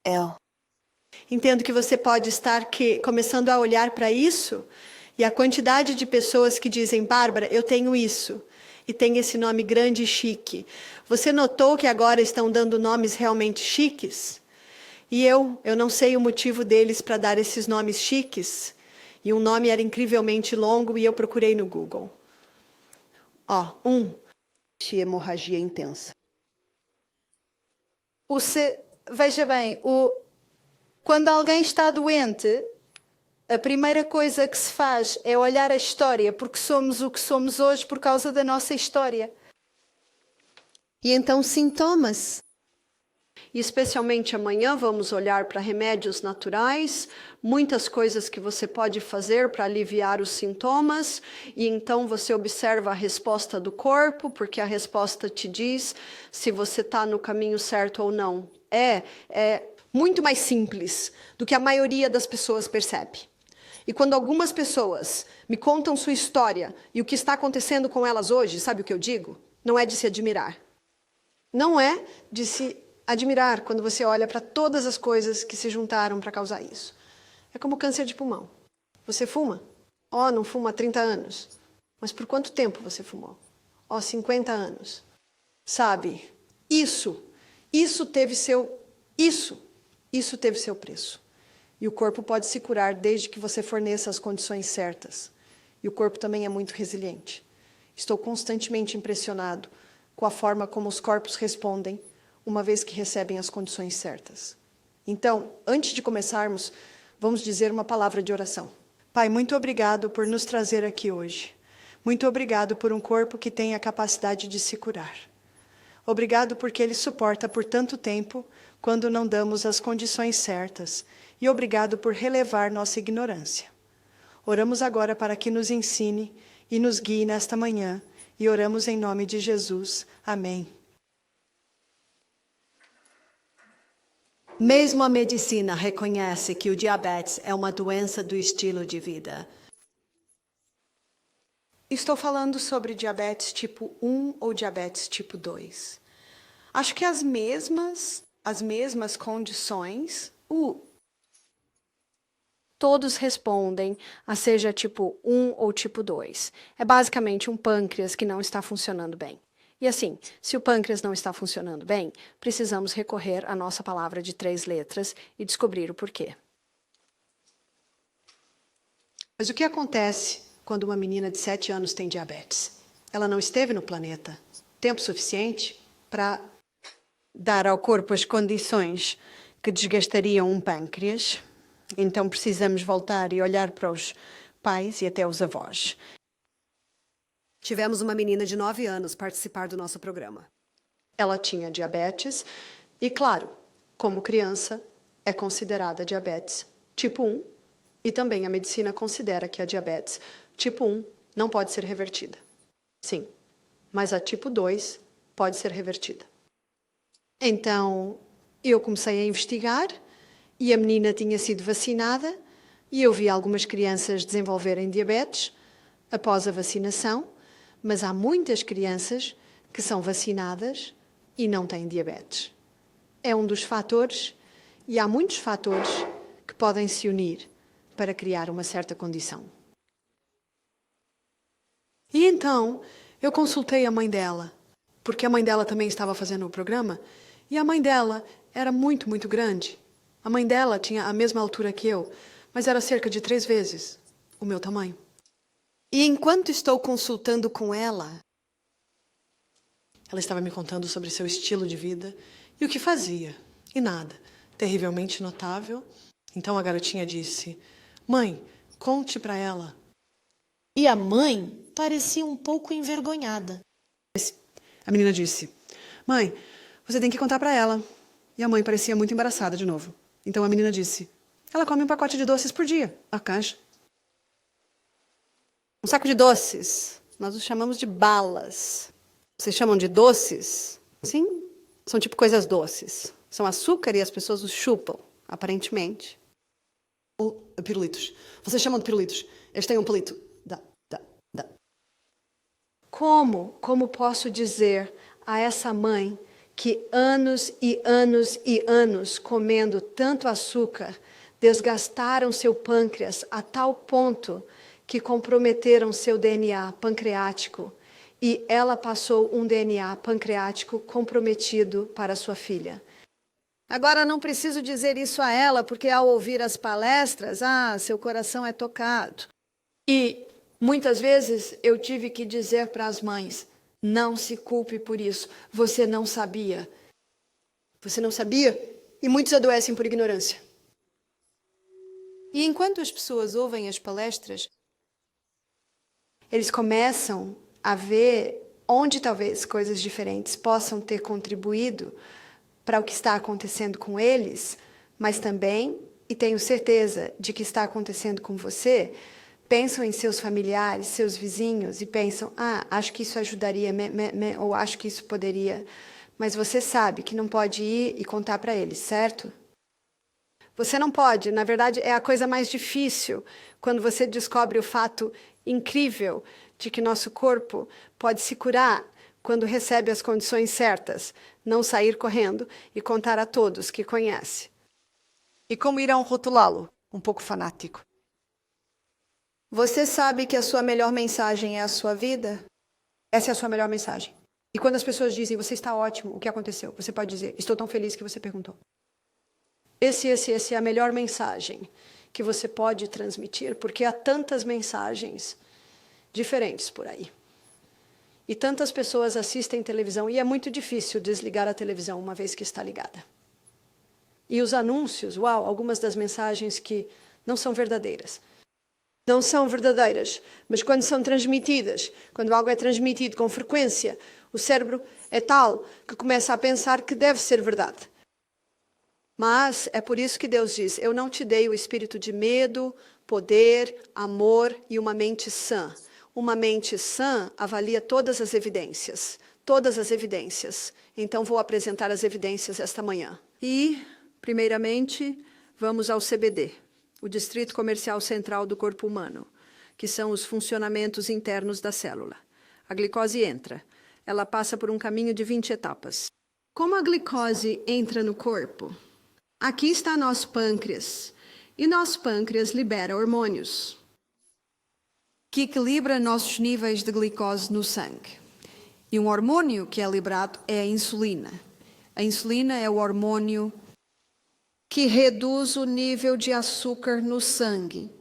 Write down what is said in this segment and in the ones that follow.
Eu. Entendo que você pode estar começando a olhar para isso e a quantidade de pessoas que dizem, Bárbara, eu tenho isso, e tem esse nome grande e chique. Você notou que agora estão dando nomes realmente chiques? E eu não sei o motivo deles para dar esses nomes chiques. E um nome era incrivelmente longo e eu procurei no Google. Hemorragia intensa. Veja bem, quando alguém está doente, a primeira coisa que se faz é olhar a história, porque somos o que somos hoje por causa da nossa história. E então sintomas. E especialmente amanhã vamos olhar para remédios naturais, muitas coisas que você pode fazer para aliviar os sintomas, e então você observa a resposta do corpo, porque a resposta te diz se você está no caminho certo ou não. É muito mais simples do que a maioria das pessoas percebe. E quando algumas pessoas me contam sua história e o que está acontecendo com elas hoje, sabe o que eu digo? Não é de se admirar. Não é de se admirar quando você olha para todas as coisas que se juntaram para causar isso. É como câncer de pulmão. Você fuma? Não fuma há 30 anos. Mas por quanto tempo você fumou? 50 anos. Sabe? Isso teve seu preço. E o corpo pode se curar desde que você forneça as condições certas. E o corpo também é muito resiliente. Estou constantemente impressionado com a forma como os corpos respondem uma vez que recebem as condições certas. Então, antes de começarmos, vamos dizer uma palavra de oração. Pai, muito obrigado por nos trazer aqui hoje. Muito obrigado por um corpo que tem a capacidade de se curar. Obrigado porque ele suporta por tanto tempo quando não damos as condições certas. E obrigado por relevar nossa ignorância. Oramos agora para que nos ensine e nos guie nesta manhã. E oramos em nome de Jesus. Amém. Mesmo a medicina reconhece que o diabetes é uma doença do estilo de vida. Estou falando sobre diabetes tipo 1 ou diabetes tipo 2. Acho que as mesmas condições, todos respondem a seja tipo 1 ou tipo 2. É basicamente um pâncreas que não está funcionando bem. E assim, se o pâncreas não está funcionando bem, precisamos recorrer à nossa palavra de 3 letras e descobrir o porquê. Mas o que acontece quando uma menina de 7 anos tem diabetes? Ela não esteve no planeta tempo suficiente para dar ao corpo as condições que desgastariam um pâncreas. Então precisamos voltar e olhar para os pais e até os avós. Tivemos uma menina de 9 anos participar do nosso programa. Ela tinha diabetes e, claro, como criança, é considerada diabetes tipo 1 e também a medicina considera que a diabetes tipo 1 não pode ser revertida. Sim, mas a tipo 2 pode ser revertida. Então, eu comecei a investigar e a menina tinha sido vacinada e eu vi algumas crianças desenvolverem diabetes após a vacinação, mas há muitas crianças que são vacinadas e não têm diabetes. É um dos fatores e há muitos fatores que podem se unir para criar uma certa condição. E então, eu consultei a mãe dela, porque a mãe dela também estava fazendo o programa, e a mãe dela era muito, muito grande. A mãe dela tinha a mesma altura que eu, mas era cerca de 3 vezes o meu tamanho. E enquanto estou consultando com ela estava me contando sobre seu estilo de vida e o que fazia. E nada, terrivelmente notável. Então a garotinha disse, mãe, conte para ela. E a mãe parecia um pouco envergonhada. A menina disse, mãe, você tem que contar para ela. E a mãe parecia muito embaraçada de novo. Então a menina disse, ela come um pacote de doces por dia, a caixa. Um saco de doces, nós os chamamos de balas. Vocês chamam de doces? Sim, são tipo coisas doces. São açúcar e as pessoas os chupam, aparentemente. Ou pirulitos. Vocês chamam de pirulitos. Eles têm um palito. Dá. Como posso dizer a essa mãe que anos e anos e anos comendo tanto açúcar desgastaram seu pâncreas a tal ponto que comprometeram seu DNA pancreático e ela passou um DNA pancreático comprometido para sua filha. Agora, não preciso dizer isso a ela, porque ao ouvir as palestras, seu coração é tocado. E muitas vezes eu tive que dizer para as mães, não se culpe por isso, você não sabia. Você não sabia? E muitos adoecem por ignorância. E enquanto as pessoas ouvem as palestras, Eles começam a ver onde talvez coisas diferentes possam ter contribuído para o que está acontecendo com eles, mas também, e tenho certeza de que está acontecendo com você, pensam em seus familiares, seus vizinhos e pensam, acho que isso ajudaria, ou acho que isso poderia. Mas você sabe que não pode ir e contar para eles, certo? Você não pode, na verdade é a coisa mais difícil quando você descobre o fato incrível de que nosso corpo pode se curar quando recebe as condições certas, não sair correndo e contar a todos que conhece. E como irão rotulá-lo? Um pouco fanático. Você sabe que a sua melhor mensagem é a sua vida? Essa é a sua melhor mensagem. E quando as pessoas dizem, você está ótimo, o que aconteceu? Você pode dizer, estou tão feliz que você perguntou. Essa é a melhor mensagem que você pode transmitir, porque há tantas mensagens diferentes por aí. E tantas pessoas assistem televisão, e é muito difícil desligar a televisão uma vez que está ligada. E os anúncios, algumas das mensagens que não são verdadeiras. Não são verdadeiras, mas quando são transmitidas, quando algo é transmitido com frequência, o cérebro é tal que começa a pensar que deve ser verdade. Mas é por isso que Deus diz, eu não te dei o espírito de medo, poder, amor e uma mente sã. Uma mente sã avalia todas as evidências. Todas as evidências. Então vou apresentar as evidências esta manhã. E, primeiramente, vamos ao CBD, o Distrito Comercial Central do Corpo Humano, que são os funcionamentos internos da célula. A glicose entra. Ela passa por um caminho de 20 etapas. Como a glicose entra no corpo? Aqui está nosso pâncreas. E nosso pâncreas libera hormônios que equilibra nossos níveis de glicose no sangue. E um hormônio que é liberado é a insulina. A insulina é o hormônio que reduz o nível de açúcar no sangue.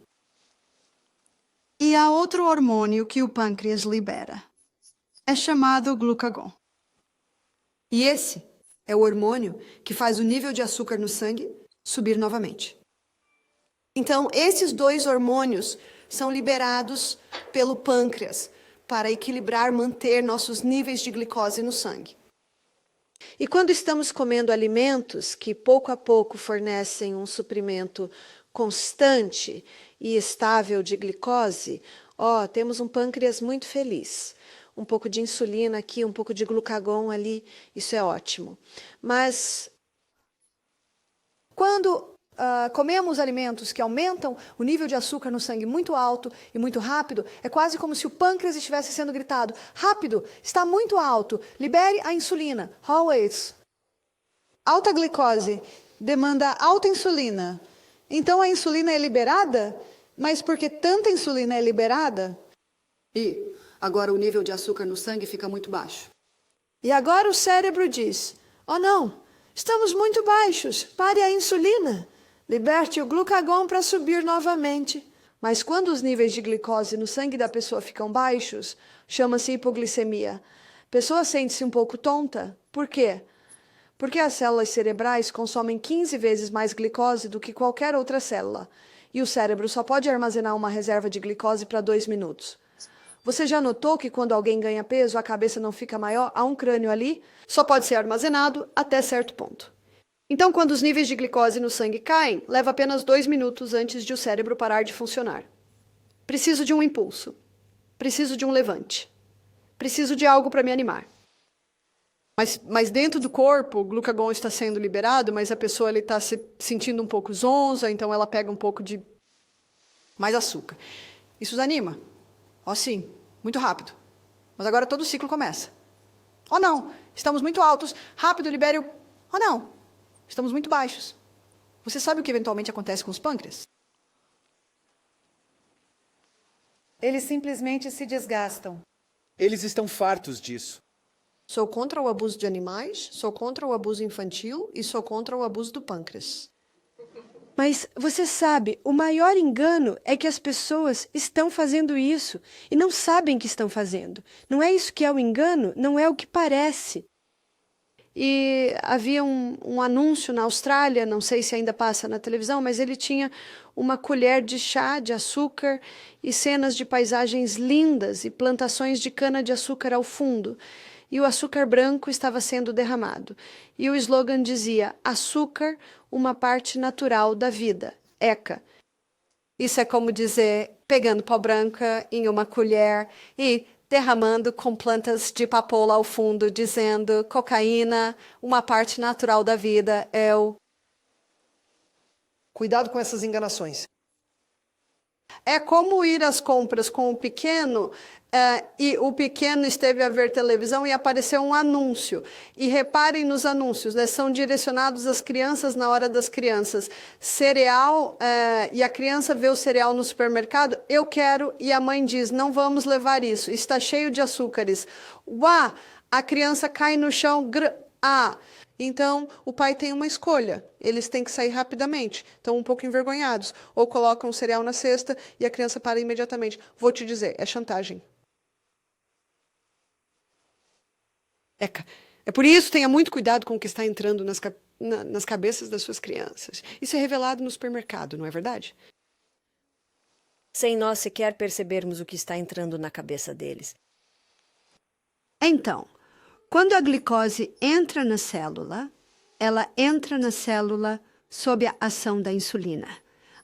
E há outro hormônio que o pâncreas libera. É chamado glucagon. E esse é o hormônio que faz o nível de açúcar no sangue subir novamente. Então, esses dois hormônios são liberados pelo pâncreas para equilibrar, manter nossos níveis de glicose no sangue. E quando estamos comendo alimentos que pouco a pouco fornecem um suprimento constante e estável de glicose, temos um pâncreas muito feliz. Um pouco de insulina aqui, um pouco de glucagon ali, isso é ótimo. Mas quando comemos alimentos que aumentam o nível de açúcar no sangue muito alto e muito rápido, é quase como se o pâncreas estivesse sendo gritado, rápido, está muito alto, libere a insulina, always. Alta glicose demanda alta insulina. Então a insulina é liberada, mas porque tanta insulina é liberada, e agora o nível de açúcar no sangue fica muito baixo. E agora o cérebro diz, não, estamos muito baixos, pare a insulina. Liberte o glucagon para subir novamente. Mas quando os níveis de glicose no sangue da pessoa ficam baixos, chama-se hipoglicemia. A pessoa sente-se um pouco tonta. Por quê? Porque as células cerebrais consomem 15 vezes mais glicose do que qualquer outra célula. E o cérebro só pode armazenar uma reserva de glicose para 2 minutos. Você já notou que quando alguém ganha peso, a cabeça não fica maior? Há um crânio ali, só pode ser armazenado até certo ponto. Então, quando os níveis de glicose no sangue caem, leva apenas 2 minutos antes de o cérebro parar de funcionar. Preciso de um impulso. Preciso de um levante. Preciso de algo para me animar. Mas dentro do corpo, o glucagon está sendo liberado, mas a pessoa está se sentindo um pouco zonza, então ela pega um pouco de mais açúcar. Isso os anima. Sim, muito rápido. Mas agora todo o ciclo começa. Oh, não, estamos muito altos. Rápido, libere o... Oh, não, estamos muito baixos. Você sabe o que eventualmente acontece com os pâncreas? Eles simplesmente se desgastam. Eles estão fartos disso. Sou contra o abuso de animais, sou contra o abuso infantil e sou contra o abuso do pâncreas. Mas você sabe, o maior engano é que as pessoas estão fazendo isso e não sabem que estão fazendo. Não é isso que é o engano, não é o que parece. E havia um anúncio na Austrália, não sei se ainda passa na televisão, mas ele tinha uma colher de chá de açúcar e cenas de paisagens lindas e plantações de cana-de-açúcar ao fundo. E o açúcar branco estava sendo derramado. E o slogan dizia: açúcar, uma parte natural da vida. ECA. Isso é como dizer, pegando pó branca em uma colher e derramando com plantas de papoula ao fundo, dizendo: cocaína, uma parte natural da vida, é o... Cuidado com essas enganações. É como ir às compras com o pequeno, e o pequeno esteve a ver televisão e apareceu um anúncio. E reparem nos anúncios, né? São direcionados às crianças na hora das crianças. Cereal, e a criança vê o cereal no supermercado, eu quero, e a mãe diz: não vamos levar isso, está cheio de açúcares. Uá, a criança cai no chão, Então, o pai tem uma escolha. Eles têm que sair rapidamente. Estão um pouco envergonhados. Ou colocam o cereal na cesta e a criança para imediatamente. Vou te dizer, é chantagem. ECA. É por isso, tenha muito cuidado com o que está entrando nas cabeças das suas crianças. Isso é revelado no supermercado, não é verdade? Sem nós sequer percebermos o que está entrando na cabeça deles. Então, quando a glicose entra na célula, ela entra na célula sob a ação da insulina.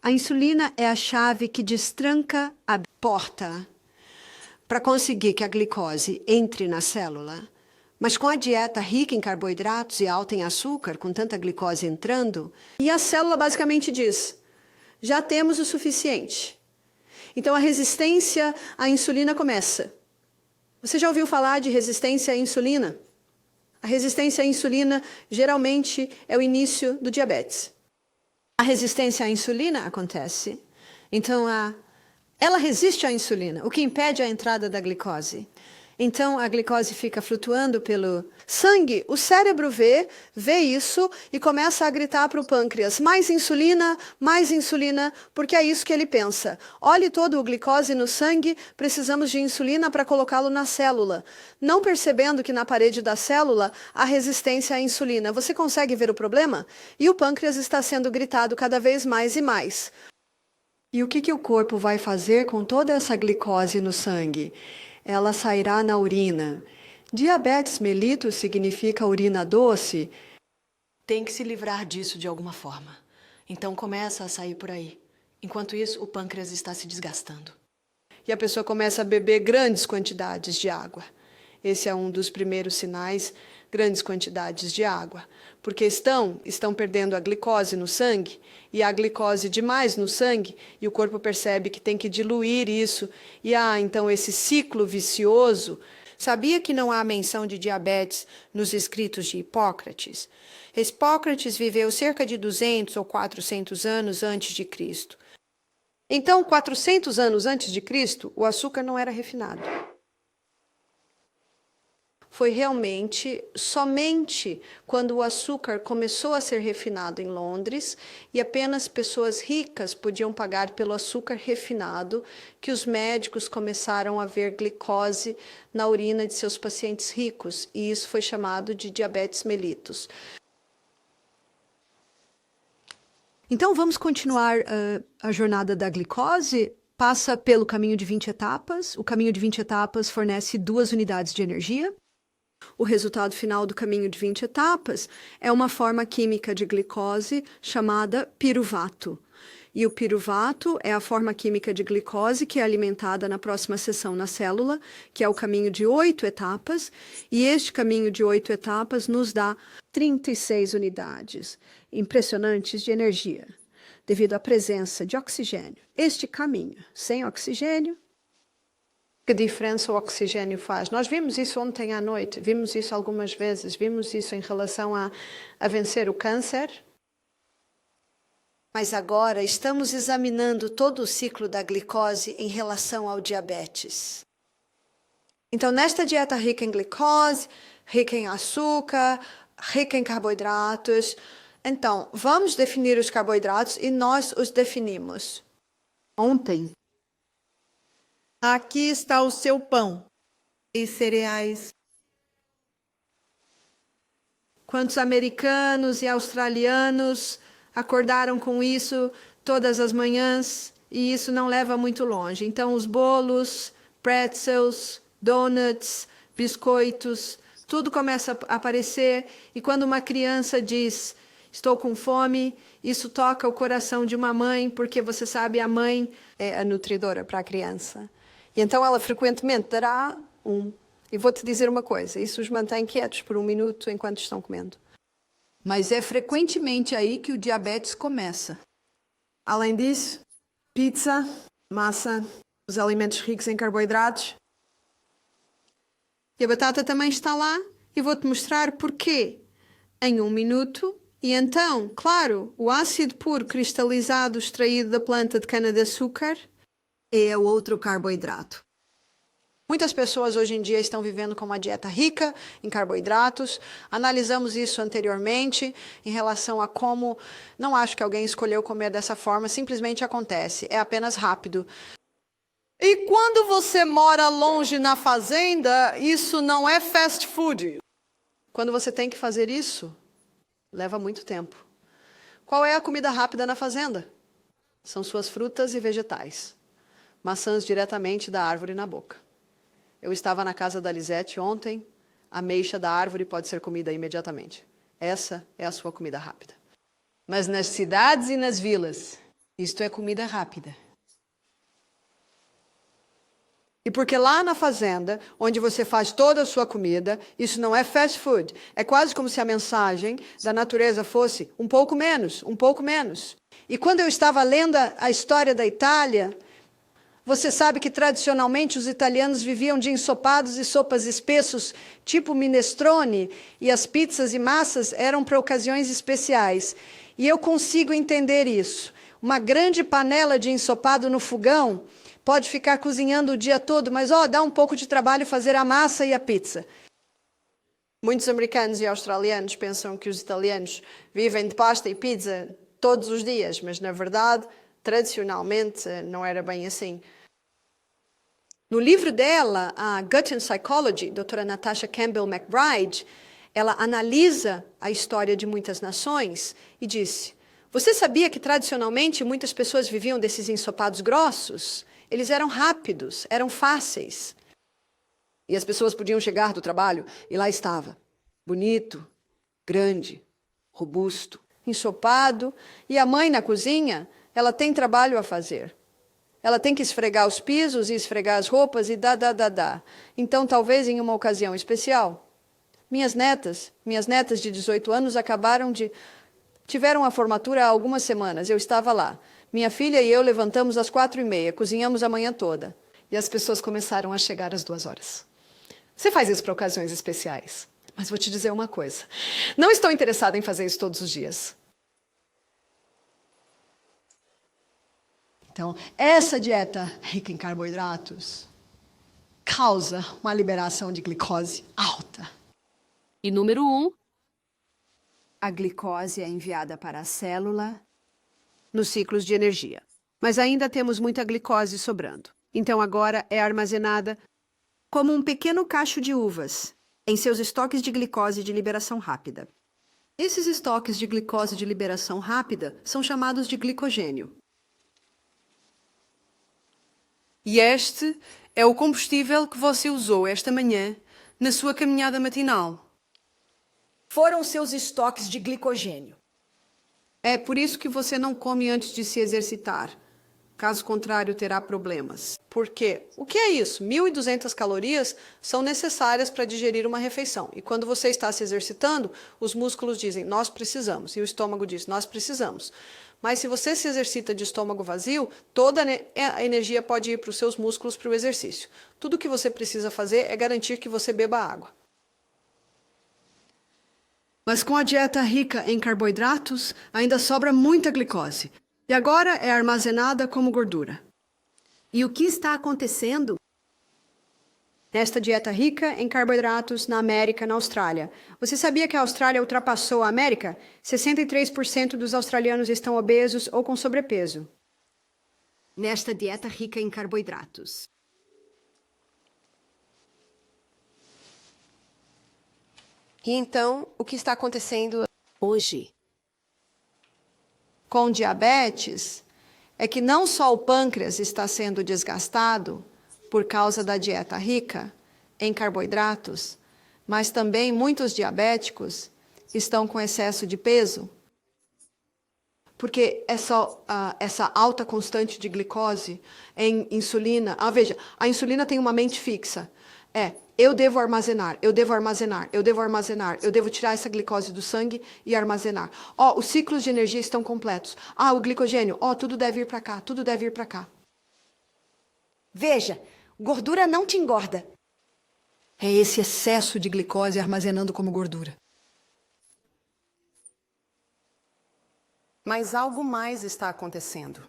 A insulina é a chave que destranca a porta para conseguir que a glicose entre na célula. Mas com a dieta rica em carboidratos e alta em açúcar, com tanta glicose entrando, e a célula basicamente diz: já temos o suficiente. Então a resistência à insulina começa. Você já ouviu falar de resistência à insulina? A resistência à insulina geralmente é o início do diabetes. A resistência à insulina acontece, então ela resiste à insulina, o que impede a entrada da glicose. Então a glicose fica flutuando pelo sangue, o cérebro vê isso e começa a gritar para o pâncreas: mais insulina, porque é isso que ele pensa. Olhe todo o glicose no sangue, precisamos de insulina para colocá-lo na célula. Não percebendo que na parede da célula há resistência à insulina. Você consegue ver o problema? E o pâncreas está sendo gritado cada vez mais e mais. E o que o corpo vai fazer com toda essa glicose no sangue? Ela sairá na urina. Diabetes mellitus significa urina doce. Tem que se livrar disso de alguma forma. Então começa a sair por aí. Enquanto isso, o pâncreas está se desgastando. E a pessoa começa a beber grandes quantidades de água. Esse é um dos primeiros sinais, grandes quantidades de água. Porque estão perdendo a glicose no sangue, e há glicose demais no sangue, e o corpo percebe que tem que diluir isso, e há então esse ciclo vicioso. Sabia que não há menção de diabetes nos escritos de Hipócrates? Hipócrates viveu cerca de 200 ou 400 anos antes de Cristo. Então, 400 anos antes de Cristo, o açúcar não era refinado. Foi realmente somente quando o açúcar começou a ser refinado em Londres e apenas pessoas ricas podiam pagar pelo açúcar refinado que os médicos começaram a ver glicose na urina de seus pacientes ricos, e isso foi chamado de diabetes mellitus. Então vamos continuar a jornada da glicose. Passa pelo caminho de 20 etapas. O caminho de 20 etapas fornece 2 unidades de energia. O resultado final do caminho de 20 etapas é uma forma química de glicose chamada piruvato. E o piruvato é a forma química de glicose que é alimentada na próxima seção na célula, que é o caminho de 8 etapas, e este caminho de 8 etapas nos dá 36 unidades impressionantes de energia, devido à presença de oxigênio. Este caminho sem oxigênio, Que diferença o oxigênio faz? Nós vimos isso ontem à noite, vimos isso algumas vezes, vimos isso em relação a vencer o câncer. Mas agora estamos examinando todo o ciclo da glicose em relação ao diabetes. Então, nesta dieta rica em glicose, rica em açúcar, rica em carboidratos, então, vamos definir os carboidratos e nós os definimos. Ontem. Aqui está o seu pão e cereais. Quantos americanos e australianos acordaram com isso todas as manhãs e isso não leva muito longe? Então, os bolos, pretzels, donuts, biscoitos, tudo começa a aparecer e quando uma criança diz estou com fome, isso toca o coração de uma mãe, porque você sabe, a mãe É a nutridora para a criança. E então ela frequentemente dará um. E vou-te dizer uma coisa, isso os mantém quietos por 1 minuto enquanto estão comendo. Mas é frequentemente aí que o diabetes começa. Além disso, pizza, massa, os alimentos ricos em carboidratos. E a batata também está lá e vou-te mostrar porquê em 1 minuto. E então, claro, o ácido puro cristalizado extraído da planta de cana-de-açúcar É o outro carboidrato. Muitas pessoas hoje em dia estão vivendo com uma dieta rica em carboidratos. Analisamos isso anteriormente em relação a como não acho que alguém escolheu comer dessa forma, simplesmente acontece, é apenas rápido. E quando você mora longe na fazenda, isso não é fast food. Quando você tem que fazer isso, leva muito tempo. Qual é a comida rápida na fazenda? São suas frutas e vegetais. Maçãs diretamente da árvore na boca. Eu estava na casa da Lisete ontem, a ameixa da árvore pode ser comida imediatamente. Essa é a sua comida rápida. Mas nas cidades e nas vilas, isto é comida rápida. E porque lá na fazenda, onde você faz toda a sua comida, isso não é fast food. É quase como se a mensagem da natureza fosse um pouco menos, um pouco menos. E quando eu estava lendo a história da Itália, você sabe que tradicionalmente os italianos viviam de ensopados e sopas espessos, tipo minestrone, e as pizzas e massas eram para ocasiões especiais. E eu consigo entender isso. Uma grande panela de ensopado no fogão pode ficar cozinhando o dia todo, mas dá um pouco de trabalho fazer a massa e a pizza. Muitos americanos e australianos pensam que os italianos vivem de pasta e pizza todos os dias, mas na verdade, tradicionalmente, não era bem assim. No livro dela, a Gut and Psychology, doutora Natasha Campbell McBride, ela analisa a história de muitas nações e disse: você sabia que tradicionalmente muitas pessoas viviam desses ensopados grossos? Eles eram rápidos, eram fáceis. E as pessoas podiam chegar do trabalho e lá estava, bonito, grande, robusto, ensopado. E a mãe na cozinha, ela tem trabalho a fazer. Ela tem que esfregar os pisos e esfregar as roupas e dá. Então, talvez em uma ocasião especial, minhas netas de 18 anos tiveram a formatura há algumas semanas. Eu estava lá. Minha filha e eu levantamos às 4h30, cozinhamos a manhã toda. E as pessoas começaram a chegar às 2h. Você faz isso para ocasiões especiais. Mas vou te dizer uma coisa. Não estou interessada em fazer isso todos os dias. Então, essa dieta rica em carboidratos causa uma liberação de glicose alta. E número 1, a glicose é enviada para a célula nos ciclos de energia. Mas ainda temos muita glicose sobrando. Então agora é armazenada como um pequeno cacho de uvas em seus estoques de glicose de liberação rápida. Esses estoques de glicose de liberação rápida são chamados de glicogênio. E este é o combustível que você usou esta manhã na sua caminhada matinal. Foram seus estoques de glicogênio. É por isso que você não come antes de se exercitar. Caso contrário, terá problemas. Por quê? O que é isso? 1.200 calorias são necessárias para digerir uma refeição. E quando você está se exercitando, os músculos dizem, nós precisamos. E o estômago diz, nós precisamos. Mas se você se exercita de estômago vazio, toda a energia pode ir para os seus músculos para o exercício. Tudo o que você precisa fazer é garantir que você beba água. Mas com a dieta rica em carboidratos, ainda sobra muita glicose. E agora é armazenada como gordura. E o que está acontecendo nesta dieta rica em carboidratos na América, na Austrália? Você sabia que a Austrália ultrapassou a América? 63% dos australianos estão obesos ou com sobrepeso. Nesta dieta rica em carboidratos. E então, o que está acontecendo hoje? Com diabetes é que não só o pâncreas está sendo desgastado por causa da dieta rica em carboidratos, mas também muitos diabéticos estão com excesso de peso, porque essa alta constante de glicose em insulina. Veja, a insulina tem uma mente fixa. Eu devo armazenar, eu devo armazenar, eu devo armazenar, eu devo tirar essa glicose do sangue e armazenar. Os ciclos de energia estão completos. O glicogênio, tudo deve ir para cá, tudo deve ir para cá. Veja, gordura não te engorda. É esse excesso de glicose armazenando como gordura. Mas algo mais está acontecendo.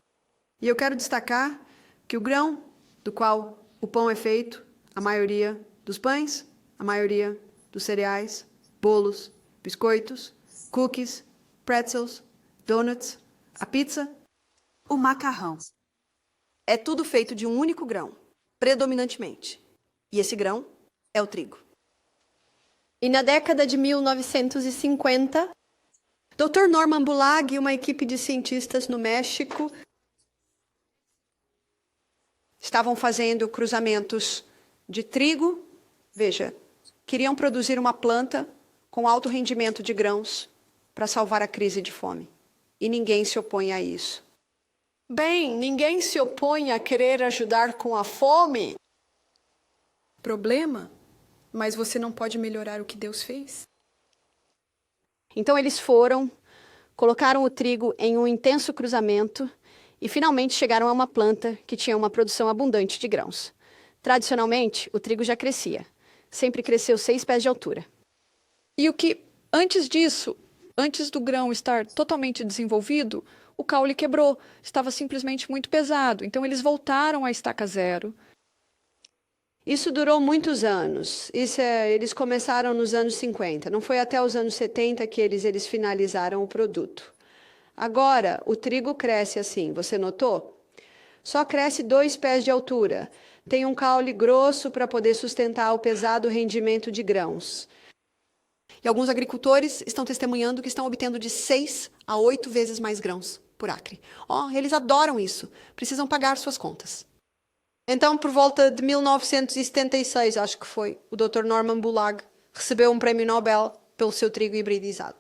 E eu quero destacar que o grão do qual o pão é feito, a maioria dos pães, a maioria dos cereais, bolos, biscoitos, cookies, pretzels, donuts, a pizza, O macarrão. é tudo feito de um único grão, predominantemente. E esse grão é o trigo. E na década de 1950, Dr. Norman Bulag e uma equipe de cientistas no México estavam fazendo cruzamentos de trigo. Veja, queriam produzir uma planta com alto rendimento de grãos para salvar a crise de fome. E ninguém se opõe a isso. Bem, ninguém se opõe a querer ajudar com a fome. Problema? Mas você não pode melhorar o que Deus fez? Então eles foram, colocaram o trigo em um intenso cruzamento e finalmente chegaram a uma planta que tinha uma produção abundante de grãos. Tradicionalmente, o trigo já crescia. Sempre cresceu 6 pés de altura. E o que, antes disso, antes do grão estar totalmente desenvolvido, o caule quebrou, estava simplesmente muito pesado. Então eles voltaram à estaca zero. Isso durou muitos anos. Eles começaram nos anos 50. Não foi até os anos 70 que eles finalizaram o produto. Agora, o trigo cresce assim, você notou? Só cresce 2 pés de altura. Tem um caule grosso para poder sustentar o pesado rendimento de grãos. E alguns agricultores estão testemunhando que estão obtendo de 6 a 8 vezes mais grãos por acre. Eles adoram isso. Precisam pagar suas contas. Então, por volta de 1976, acho que foi, o Dr. Norman Bulag recebeu um prêmio Nobel pelo seu trigo hibridizado.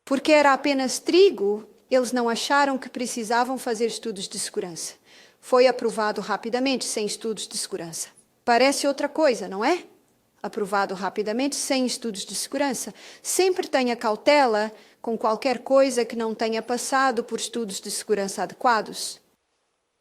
Porque era apenas trigo, eles não acharam que precisavam fazer estudos de segurança. Foi aprovado rapidamente, sem estudos de segurança. Parece outra coisa, não é? Aprovado rapidamente, sem estudos de segurança. Sempre tenha cautela com qualquer coisa que não tenha passado por estudos de segurança adequados.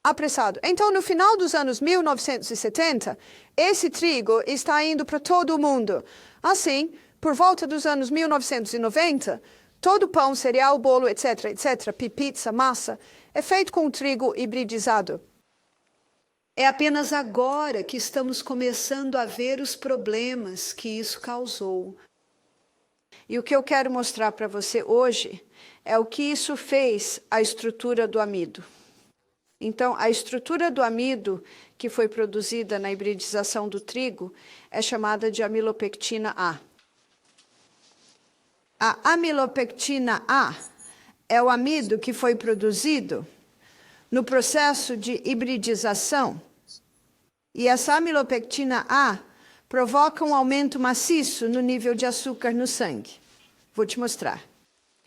Apressado. Então, no final dos anos 1970, esse trigo está indo para todo o mundo. Assim, por volta dos anos 1990, todo pão, cereal, bolo, etc., pizza, massa, é feito com trigo hibridizado. É apenas agora que estamos começando a ver os problemas que isso causou. E o que eu quero mostrar para você hoje é o que isso fez à estrutura do amido. Então, a estrutura do amido que foi produzida na hibridização do trigo é chamada de amilopectina A. A amilopectina A é o amido que foi produzido no processo de hibridização. E essa amilopectina A provoca um aumento maciço no nível de açúcar no sangue. Vou te mostrar.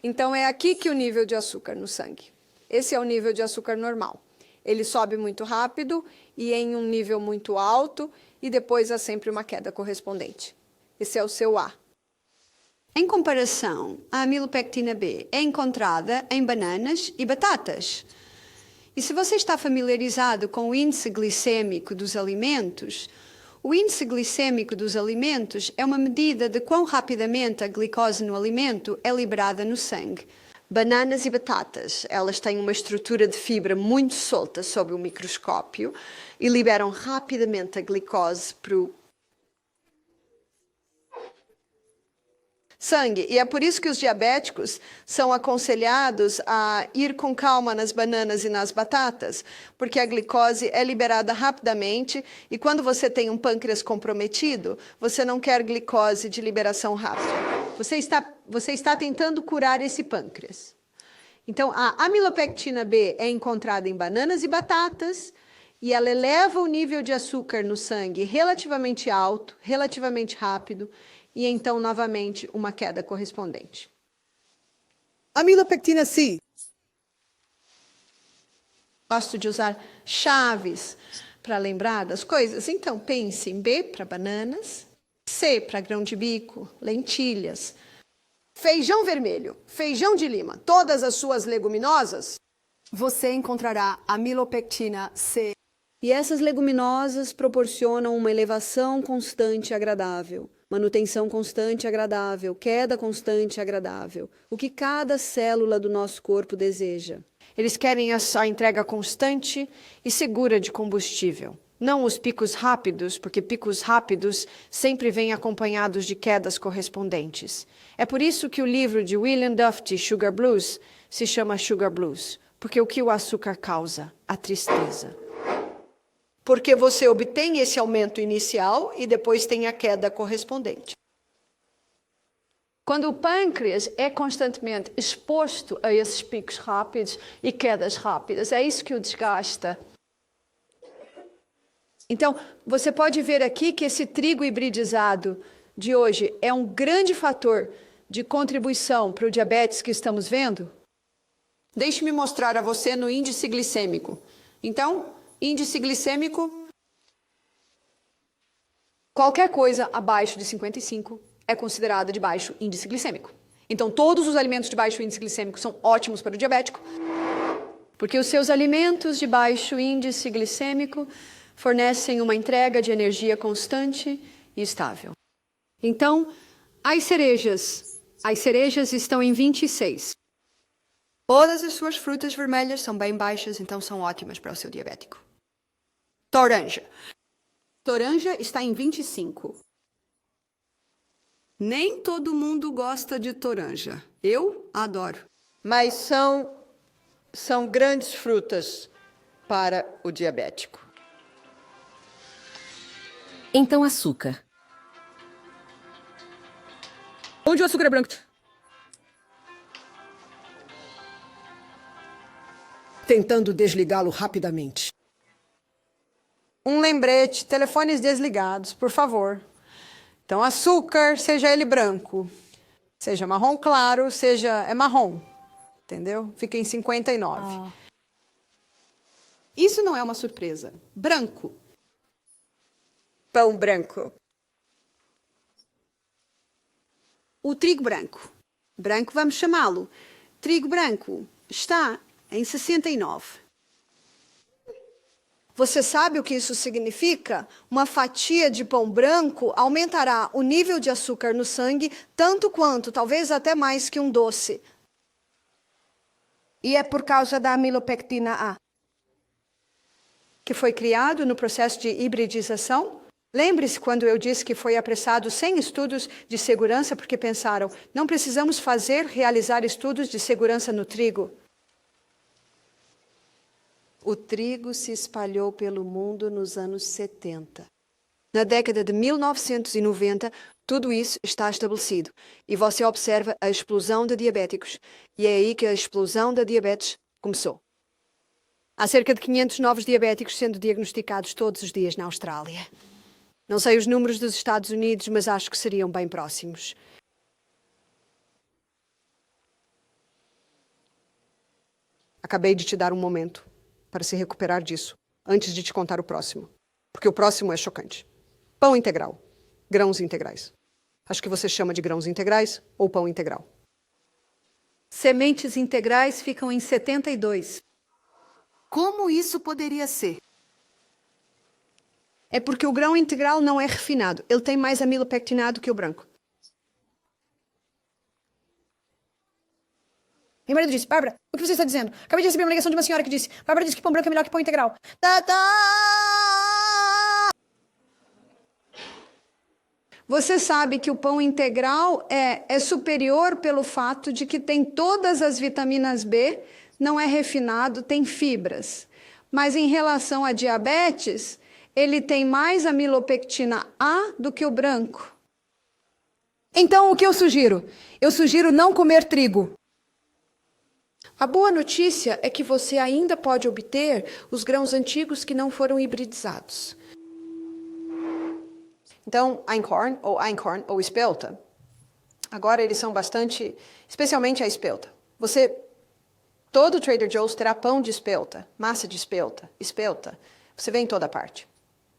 Então, é aqui que o nível de açúcar no sangue. Esse é o nível de açúcar normal. Ele sobe muito rápido e em um nível muito alto, e depois há sempre uma queda correspondente. Esse é o seu A. Em comparação, a amilopectina B é encontrada em bananas e batatas. E se você está familiarizado com o índice glicêmico dos alimentos, o índice glicêmico dos alimentos é uma medida de quão rapidamente a glicose no alimento é liberada no sangue. Bananas e batatas, elas têm uma estrutura de fibra muito solta sob o microscópio e liberam rapidamente a glicose para o sangue. E é por isso que os diabéticos são aconselhados a ir com calma nas bananas e nas batatas, porque a glicose é liberada rapidamente e quando você tem um pâncreas comprometido, você não quer glicose de liberação rápida. Você está tentando curar esse pâncreas. Então, a amilopectina B é encontrada em bananas e batatas e ela eleva o nível de açúcar no sangue relativamente alto, relativamente rápido, e então, novamente, uma queda correspondente. Amilopectina C. Gosto de usar chaves para lembrar das coisas. Então, pense em B para bananas, C para grão de bico, lentilhas. Feijão vermelho, feijão de lima, todas as suas leguminosas, você encontrará amilopectina C. E essas leguminosas proporcionam uma elevação constante e agradável, manutenção constante e agradável, queda constante e agradável, o que cada célula do nosso corpo deseja. Eles querem essa entrega constante e segura de combustível. Não os picos rápidos, porque picos rápidos sempre vêm acompanhados de quedas correspondentes. É por isso que o livro de William Duffy, Sugar Blues, se chama Sugar Blues. Porque o que o açúcar causa? A tristeza. Porque você obtém esse aumento inicial e depois tem a queda correspondente. Quando o pâncreas é constantemente exposto a esses picos rápidos e quedas rápidas, é isso que o desgasta. Então, você pode ver aqui que esse trigo hibridizado de hoje é um grande fator de contribuição para o diabetes que estamos vendo? Deixe-me mostrar a você no índice glicêmico. Então, índice glicêmico, qualquer coisa abaixo de 55 é considerada de baixo índice glicêmico. Então, todos os alimentos de baixo índice glicêmico são ótimos para o diabético, porque os seus alimentos de baixo índice glicêmico fornecem uma entrega de energia constante e estável. Então, as cerejas estão em 26. todas as suas frutas vermelhas são bem baixas, então são ótimas para o seu diabético. Toranja. Toranja está em 25. Nem todo mundo gosta de toranja. Eu adoro. Mas são grandes frutas para o diabético. Então, açúcar. Onde o açúcar é branco? Tentando desligá-lo rapidamente. Um lembrete, telefones desligados, por favor. Então, açúcar, seja ele branco, seja marrom claro, é marrom, entendeu? Fica em 59. Isso não é uma surpresa. Branco. Pão branco. O trigo branco. Branco, vamos chamá-lo. Trigo branco está em 69. Você sabe o que isso significa? Uma fatia de pão branco aumentará o nível de açúcar no sangue tanto quanto, talvez até mais que um doce. E é por causa da amilopectina A. Que foi criado no processo de hibridização. Lembre-se quando eu disse que foi apressado sem estudos de segurança, porque pensaram, não precisamos realizar estudos de segurança no trigo. O trigo se espalhou pelo mundo nos anos 70. Na década de 1990, tudo isso está estabelecido. E você observa a explosão de diabéticos. E é aí que a explosão da diabetes começou. Há cerca de 500 novos diabéticos sendo diagnosticados todos os dias na Austrália. Não sei os números dos Estados Unidos, mas acho que seriam bem próximos. Acabei de te dar um momento. para se recuperar disso, antes de te contar o próximo. Porque o próximo é chocante. Pão integral. Grãos integrais. Acho que você chama de grãos integrais ou pão integral. Sementes integrais ficam em 72. Como isso poderia ser? É porque o grão integral não é refinado. Ele tem mais amilopectinado que o branco. Meu marido disse, Bárbara, o que você está dizendo? Acabei de receber uma ligação de uma senhora que disse, Bárbara disse que pão branco é melhor que pão integral. Você sabe que o pão integral é superior pelo fato de que tem todas as vitaminas B, não é refinado, tem fibras. Mas em relação a diabetes, ele tem mais amilopectina A do que o branco. Então, o que eu sugiro? Eu sugiro não comer trigo. A boa notícia é que você ainda pode obter os grãos antigos que não foram hibridizados. Então, einkorn ou espelta, agora eles são bastante, especialmente a espelta. Todo Trader Joe's terá pão de espelta, massa de espelta. Você vê em toda parte.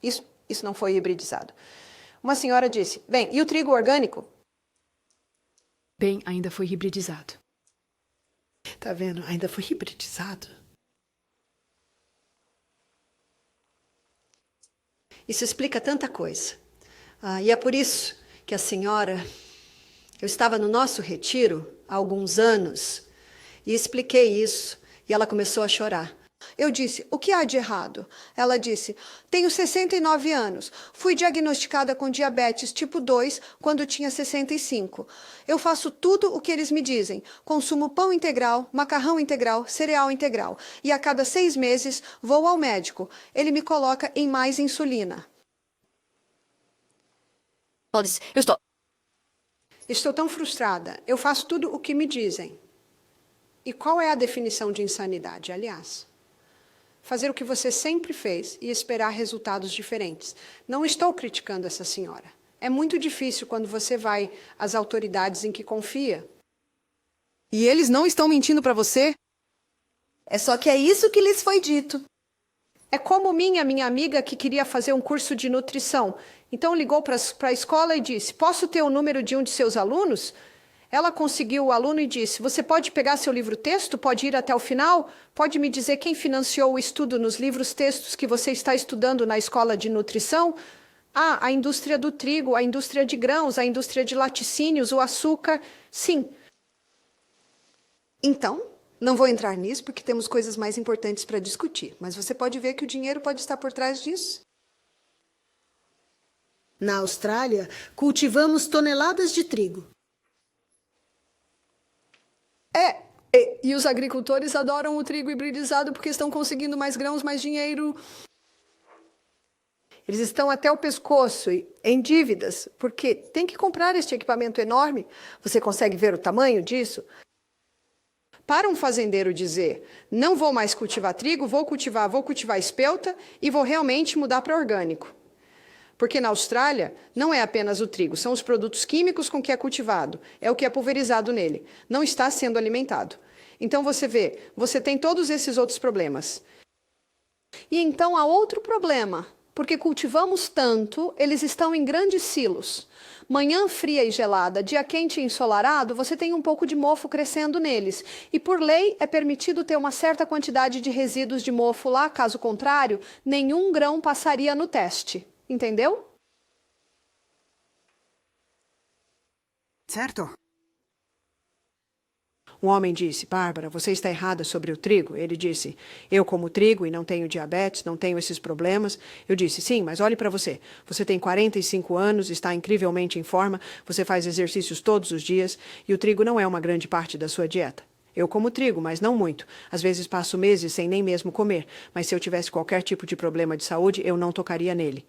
Isso não foi hibridizado. Uma senhora disse, bem, e o trigo orgânico? Bem, ainda foi hibridizado. Tá vendo? Ainda foi hibridizado. Isso explica tanta coisa. E é por isso que a senhora... Eu estava no nosso retiro há alguns anos e expliquei isso. E ela começou a chorar. Eu disse, o que há de errado? Ela disse, tenho 69 anos. Fui diagnosticada com diabetes tipo 2 quando tinha 65. Eu faço tudo o que eles me dizem. Consumo pão integral, macarrão integral, cereal integral. E a cada 6 meses vou ao médico. Ele me coloca em mais insulina. Ela disse, eu estou... Estou tão frustrada. Eu faço tudo o que me dizem. E qual é a definição de insanidade, aliás? Fazer o que você sempre fez e esperar resultados diferentes. Não estou criticando essa senhora. É muito difícil quando você vai às autoridades em que confia. E eles não estão mentindo para você? É só que é isso que lhes foi dito. É como minha amiga que queria fazer um curso de nutrição. Então ligou para a escola e disse, posso ter o número de um de seus alunos? Ela conseguiu o aluno e disse, você pode pegar seu livro-texto, pode ir até o final? Pode me dizer quem financiou o estudo nos livros-textos que você está estudando na escola de nutrição? A indústria do trigo, a indústria de grãos, a indústria de laticínios, o açúcar. Sim. Então, não vou entrar nisso porque temos coisas mais importantes para discutir. Mas você pode ver que o dinheiro pode estar por trás disso. Na Austrália, cultivamos toneladas de trigo. E os agricultores adoram o trigo hibridizado porque estão conseguindo mais grãos, mais dinheiro. Eles estão até o pescoço em dívidas, porque tem que comprar este equipamento enorme. Você consegue ver o tamanho disso? Para um fazendeiro dizer, não vou mais cultivar trigo, vou cultivar espelta e vou realmente mudar para orgânico. Porque na Austrália não é apenas o trigo, são os produtos químicos com que é cultivado, é o que é pulverizado nele, não está sendo alimentado. Então você vê, você tem todos esses outros problemas. E então há outro problema, porque cultivamos tanto, eles estão em grandes silos. Manhã fria e gelada, dia quente e ensolarado, você tem um pouco de mofo crescendo neles. E por lei é permitido ter uma certa quantidade de resíduos de mofo lá, caso contrário, nenhum grão passaria no teste. Entendeu? Certo? Um homem disse, Bárbara, você está errada sobre o trigo. Ele disse, eu como trigo e não tenho diabetes, não tenho esses problemas. Eu disse, sim, mas olhe para você. Você tem 45 anos, está incrivelmente em forma, você faz exercícios todos os dias e o trigo não é uma grande parte da sua dieta. Eu como trigo, mas não muito. Às vezes passo meses sem nem mesmo comer, mas se eu tivesse qualquer tipo de problema de saúde, eu não tocaria nele.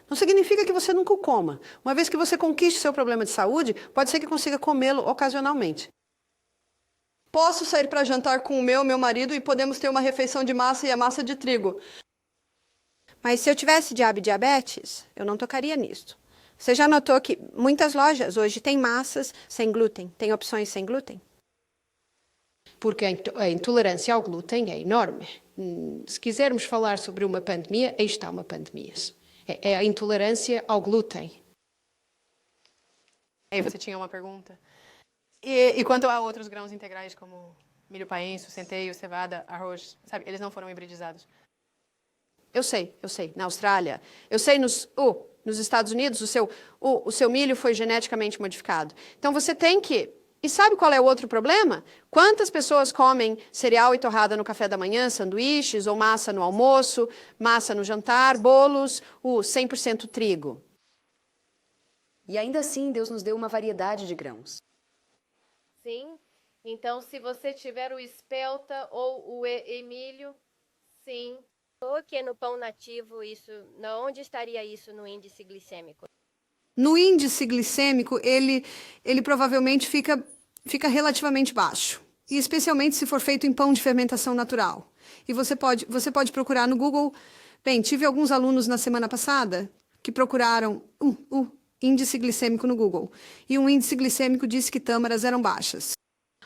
Não significa que você nunca o coma. Uma vez que você conquiste seu problema de saúde, pode ser que consiga comê-lo ocasionalmente. Posso sair para jantar com o meu marido e podemos ter uma refeição de massa e a massa de trigo. Mas se eu tivesse diabetes, eu não tocaria nisso. Você já notou que muitas lojas hoje têm massas sem glúten, têm opções sem glúten? porque a intolerância ao glúten é enorme. Se quisermos falar sobre uma pandemia, aí está uma pandemia. É a intolerância ao glúten. Aí você tinha uma pergunta. E quanto a outros grãos integrais, como milho paenço, centeio, cevada, arroz, sabe? Eles não foram hibridizados. Eu sei. Na Austrália. Eu sei nos Estados Unidos, o seu milho foi geneticamente modificado. Então você tem que... E sabe qual é o outro problema? Quantas pessoas comem cereal e torrada no café da manhã, sanduíches, ou massa no almoço, massa no jantar, bolos, o 100% trigo? E ainda assim, Deus nos deu uma variedade de grãos. Sim. Então, se você tiver o espelta ou o emílio, sim. Que no pão nativo, isso, onde estaria isso no índice glicêmico? No índice glicêmico, ele provavelmente fica relativamente baixo. E especialmente se for feito em pão de fermentação natural. E você pode procurar no Google. Bem, tive alguns alunos na semana passada que procuraram índice glicêmico no Google. E um índice glicêmico disse que tâmaras eram baixas.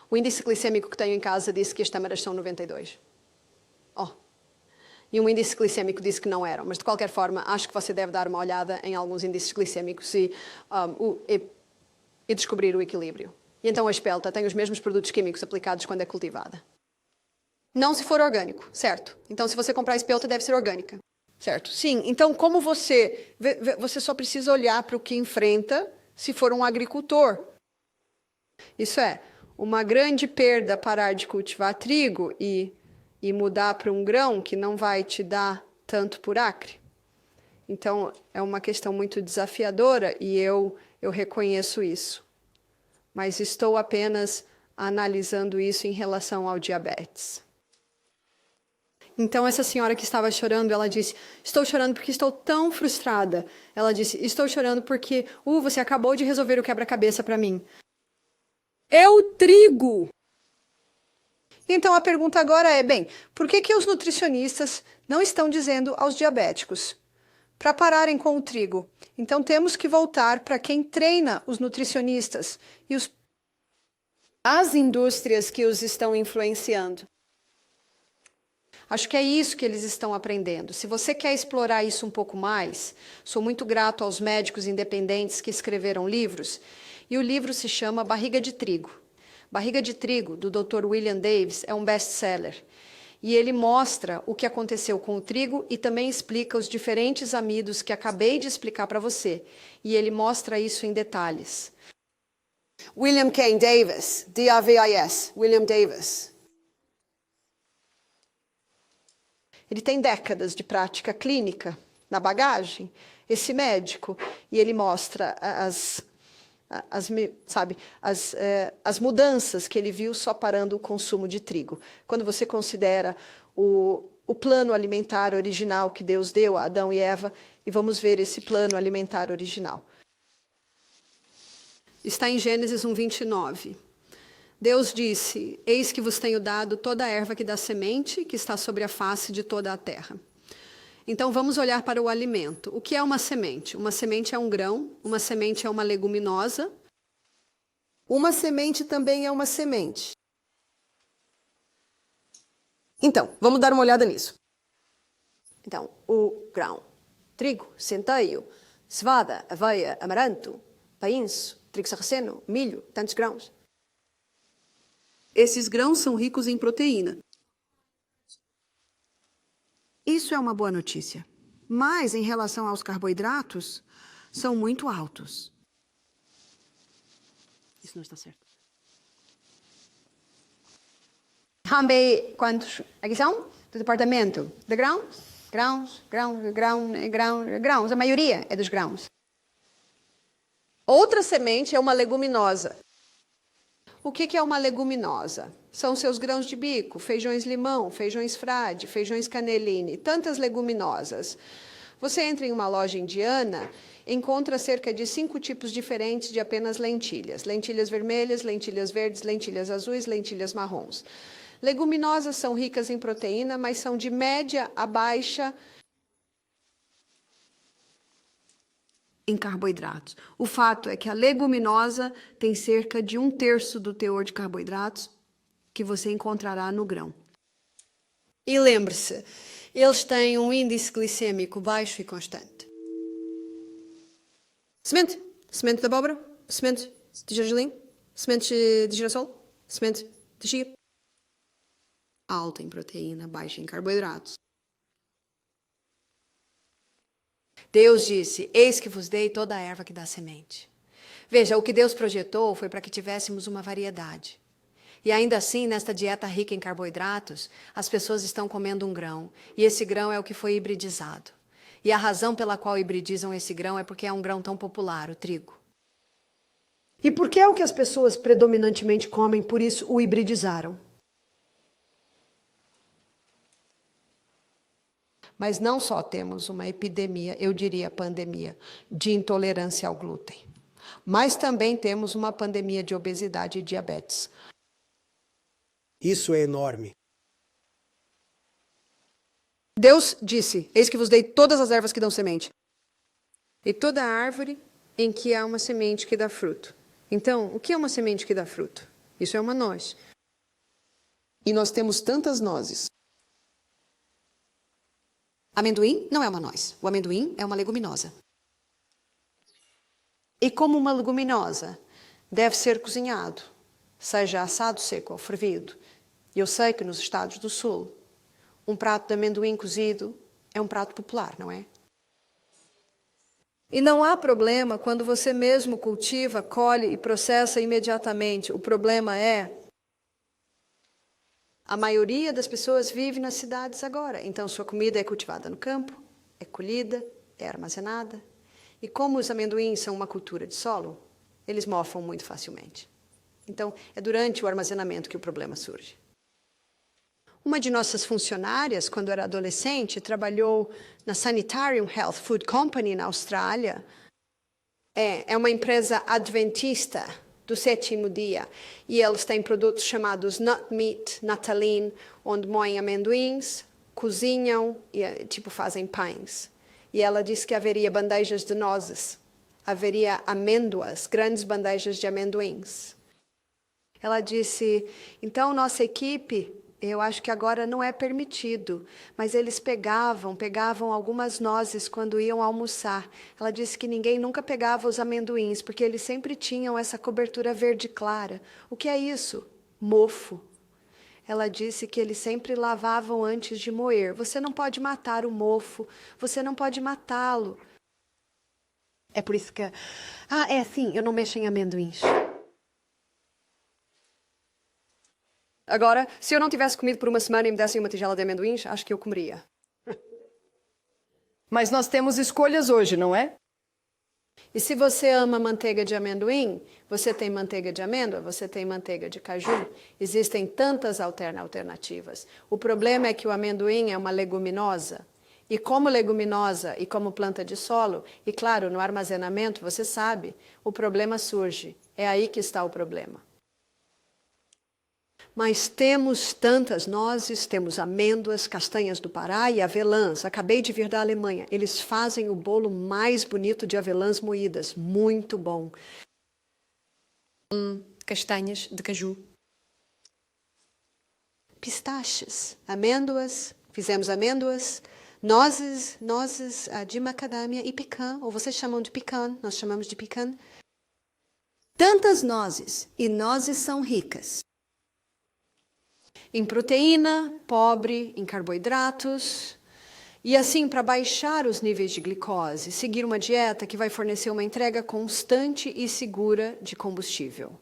O índice glicêmico que tenho em casa disse que as tâmaras são 92. E um índice glicêmico disse que não eram. Mas, de qualquer forma, acho que você deve dar uma olhada em alguns índices glicêmicos e descobrir o equilíbrio. E então a espelta tem os mesmos produtos químicos aplicados quando é cultivada. Não se for orgânico, certo? Então, se você comprar espelta, deve ser orgânica. Certo, sim. Então, como você só precisa olhar para o que enfrenta se for um agricultor. Isso é, uma grande perda parar de cultivar trigo e mudar para um grão que não vai te dar tanto por acre. Então, é uma questão muito desafiadora e eu reconheço isso. Mas estou apenas analisando isso em relação ao diabetes. Então, essa senhora que estava chorando, ela disse, estou chorando porque estou tão frustrada. Ela disse, estou chorando porque, você acabou de resolver o quebra-cabeça para mim. É o trigo! Então, a pergunta agora é, por que os nutricionistas não estão dizendo aos diabéticos para pararem com o trigo? Então, temos que voltar para quem treina os nutricionistas e as indústrias que os estão influenciando. Acho que é isso que eles estão aprendendo. Se você quer explorar isso um pouco mais, sou muito grato aos médicos independentes que escreveram livros, e o livro se chama Barriga de Trigo. Barriga de Trigo, do Dr. William Davis, é um best-seller. E ele mostra o que aconteceu com o trigo e também explica os diferentes amidos que acabei de explicar para você. E ele mostra isso em detalhes. William Kane Davis, D-A-V-I-S, William Davis. Ele tem décadas de prática clínica na bagagem, esse médico, e ele mostra as mudanças que ele viu só parando o consumo de trigo. Quando você considera o plano alimentar original que Deus deu a Adão e Eva, e vamos ver esse plano alimentar original. Está em Gênesis 1:29. Deus disse, eis que vos tenho dado toda a erva que dá semente, que está sobre a face de toda a terra. Então, vamos olhar para o alimento. O que é uma semente? Uma semente é um grão, uma semente é uma leguminosa. Uma semente também é uma semente. Então, vamos dar uma olhada nisso. Então, o grão, trigo, centeio, cevada, aveia, amaranto, painço, trigo sarraceno, milho, tantos grãos. Esses grãos são ricos em proteína. Isso é uma boa notícia. Mas, em relação aos carboidratos, são muito altos. Isso não está certo. Rambe, quantos aqui são? Do departamento de grãos? Grãos. A maioria é dos grãos. Outra semente é uma leguminosa. O que é uma leguminosa? São seus grãos de bico, feijões limão, feijões frade, feijões caneline, tantas leguminosas. Você entra em uma loja indiana, encontra cerca de 5 tipos diferentes de apenas lentilhas. Lentilhas vermelhas, lentilhas verdes, lentilhas azuis, lentilhas marrons. Leguminosas são ricas em proteína, mas são de média a baixa em carboidratos. O fato é que a leguminosa tem cerca de 1/3 do teor de carboidratos que você encontrará no grão. E lembre-se, eles têm um índice glicêmico baixo e constante. Semente. Semente de abóbora. Semente de gergelim. Semente de girassol. Semente de chia. Alta em proteína, baixa em carboidratos. Deus disse: eis que vos dei toda a erva que dá semente. Veja, o que Deus projetou foi para que tivéssemos uma variedade. E ainda assim, nesta dieta rica em carboidratos, as pessoas estão comendo um grão. E esse grão é o que foi hibridizado. E a razão pela qual hibridizam esse grão é porque é um grão tão popular, o trigo. E por que é o que as pessoas predominantemente comem, por isso o hibridizaram? Mas não só temos uma epidemia, eu diria pandemia, de intolerância ao glúten, mas também temos uma pandemia de obesidade e diabetes. Isso é enorme. Deus disse: eis que vos dei todas as ervas que dão semente. E toda árvore em que há uma semente que dá fruto. Então, o que é uma semente que dá fruto? Isso é uma noz. E nós temos tantas nozes. Amendoim não é uma noz. O amendoim é uma leguminosa. E como uma leguminosa, deve ser cozinhado, seja assado, seco ou fervido. E eu sei que nos Estados do Sul, um prato de amendoim cozido é um prato popular, não é? E não há problema quando você mesmo cultiva, colhe e processa imediatamente. O problema é a maioria das pessoas vive nas cidades agora. Então, sua comida é cultivada no campo, é colhida, é armazenada. E como os amendoins são uma cultura de solo, eles mofam muito facilmente. Então, é durante o armazenamento que o problema surge. Uma de nossas funcionárias, quando era adolescente, trabalhou na Sanitarium Health Food Company, na Austrália. É uma empresa adventista do sétimo dia. E eles têm produtos chamados nut meat, nataline, onde moem amendoins, cozinham e fazem pães. E ela disse que haveria bandejas de nozes, haveria amêndoas, grandes bandejas de amendoins. Ela disse: então nossa equipe, eu acho que agora não é permitido, mas eles pegavam algumas nozes quando iam almoçar. Ela disse que ninguém nunca pegava os amendoins, porque eles sempre tinham essa cobertura verde clara. O que é isso? Mofo. Ela disse que eles sempre lavavam antes de moer. Você não pode matar o mofo, você não pode matá-lo. É por isso que... é assim, eu não mexo em amendoins. Agora, se eu não tivesse comido por uma semana e me dessem uma tigela de amendoins, acho que eu comeria. Mas nós temos escolhas hoje, não é? E se você ama manteiga de amendoim, você tem manteiga de amêndoa, você tem manteiga de caju. Existem tantas alternativas. O problema é que o amendoim é uma leguminosa. E como leguminosa e como planta de solo, e claro, no armazenamento, você sabe, o problema surge. É aí que está o problema. Mas temos tantas nozes, temos amêndoas, castanhas do Pará e avelãs. Acabei de vir da Alemanha. Eles fazem o bolo mais bonito de avelãs moídas. Muito bom. Castanhas de caju. Pistaches, amêndoas, fizemos amêndoas, nozes de macadâmia e pecan, ou vocês chamam de pecan, nós chamamos de pecan. Tantas nozes, e nozes são ricas em proteína, pobre em carboidratos. E assim, para baixar os níveis de glicose, seguir uma dieta que vai fornecer uma entrega constante e segura de combustível.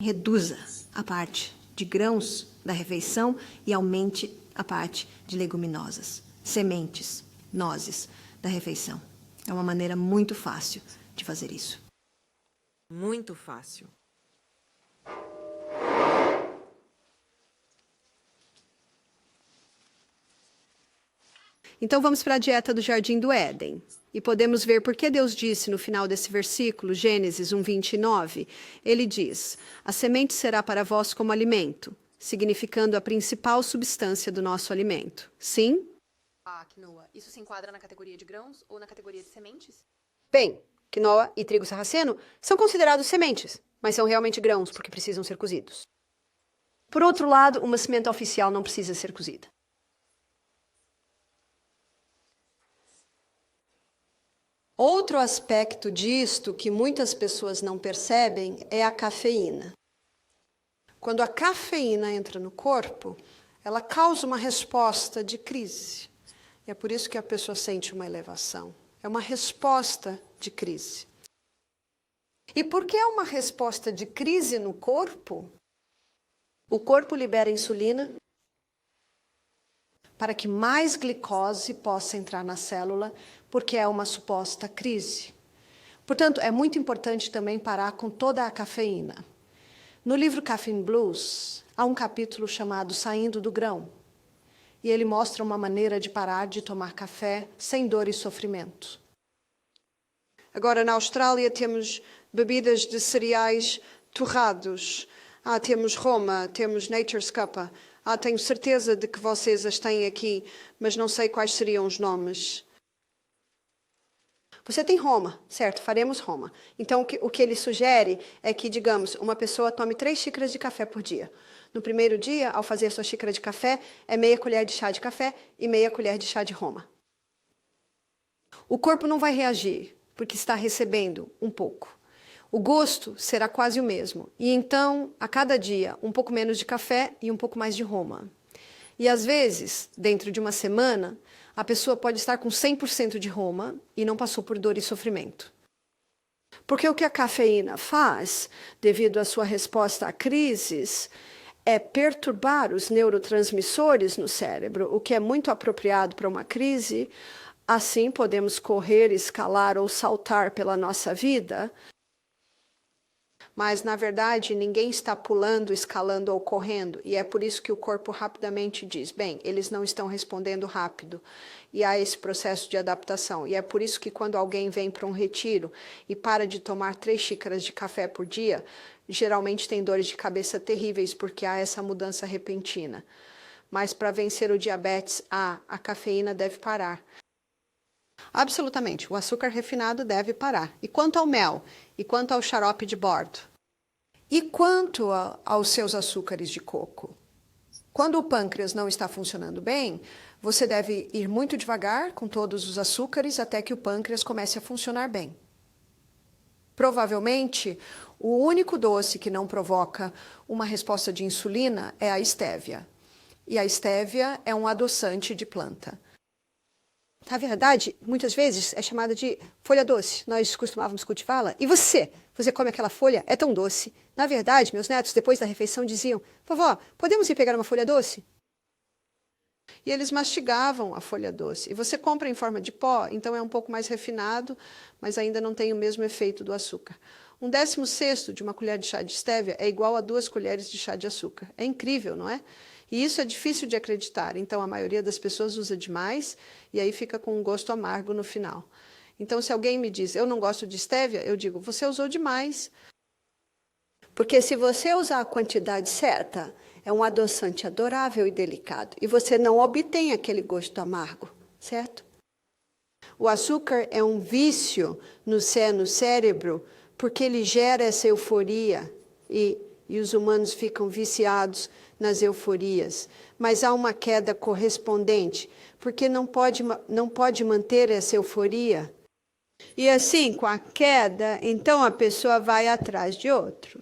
Reduza a parte de grãos da refeição e aumente a parte de leguminosas, sementes, nozes da refeição. É uma maneira muito fácil de fazer isso. Muito fácil. Então vamos para a dieta do Jardim do Éden. E podemos ver por que Deus disse no final desse versículo, Gênesis 1:29, ele diz: a semente será para vós como alimento, significando a principal substância do nosso alimento. Sim? Quinoa, isso se enquadra na categoria de grãos ou na categoria de sementes? Bem, quinoa e trigo sarraceno, são considerados sementes, mas são realmente grãos porque precisam ser cozidos. Por outro lado, uma semente oficial não precisa ser cozida. Outro aspecto disto que muitas pessoas não percebem é a cafeína. Quando a cafeína entra no corpo, ela causa uma resposta de crise. E é por isso que a pessoa sente uma elevação. É uma resposta de crise. E por que é uma resposta de crise no corpo? O corpo libera insulina para que mais glicose possa entrar na célula, porque é uma suposta crise. Portanto, é muito importante também parar com toda a cafeína. No livro Caffeine Blues, há um capítulo chamado Saindo do Grão. E ele mostra uma maneira de parar de tomar café sem dor e sofrimento. Agora, na Austrália, temos bebidas de cereais torrados. Temos Roma, temos Nature's Cuppa. Tenho certeza de que vocês as têm aqui, mas não sei quais seriam os nomes. Você tem Roma, certo? Faremos Roma. Então, o que ele sugere é que, digamos, uma pessoa tome 3 xícaras de café por dia. No primeiro dia, ao fazer a sua xícara de café, é meia colher de chá de café e meia colher de chá de Roma. O corpo não vai reagir, porque está recebendo um pouco. O gosto será quase o mesmo. E então, a cada dia, um pouco menos de café e um pouco mais de Roma. E às vezes, dentro de uma semana, a pessoa pode estar com 100% de Roma e não passou por dor e sofrimento. Porque o que a cafeína faz, devido à sua resposta a crises, é perturbar os neurotransmissores no cérebro, o que é muito apropriado para uma crise. Assim, podemos correr, escalar ou saltar pela nossa vida. Mas, na verdade, ninguém está pulando, escalando ou correndo. E é por isso que o corpo rapidamente diz, bem, eles não estão respondendo rápido. E há esse processo de adaptação. E é por isso que quando alguém vem para um retiro e para de tomar 3 xícaras de café por dia, geralmente tem dores de cabeça terríveis, porque há essa mudança repentina. Mas para vencer o diabetes, a cafeína deve parar. Absolutamente, o açúcar refinado deve parar. E quanto ao mel? E quanto ao xarope de bordo? E quanto aos seus açúcares de coco? Quando o pâncreas não está funcionando bem, você deve ir muito devagar com todos os açúcares até que o pâncreas comece a funcionar bem. Provavelmente, o único doce que não provoca uma resposta de insulina é a estévia. E a estévia é um adoçante de planta. Na verdade, muitas vezes é chamada de folha doce. Nós costumávamos cultivá-la. E você come aquela folha, é tão doce. Na verdade, meus netos, depois da refeição, diziam, vovó, podemos ir pegar uma folha doce? E eles mastigavam a folha doce. E você compra em forma de pó, então é um pouco mais refinado, mas ainda não tem o mesmo efeito do açúcar. 1/16 de uma colher de chá de estévia é igual a 2 colheres de chá de açúcar. É incrível, não é? E isso é difícil de acreditar, então a maioria das pessoas usa demais e aí fica com um gosto amargo no final. Então, se alguém me diz, eu não gosto de estévia, eu digo, você usou demais. Porque se você usar a quantidade certa, é um adoçante adorável e delicado, e você não obtém aquele gosto amargo, certo? O açúcar é um vício no cérebro, porque ele gera essa euforia e os humanos ficam viciados nas euforias, mas há uma queda correspondente, porque não pode manter essa euforia. E assim, com a queda, então a pessoa vai atrás de outro.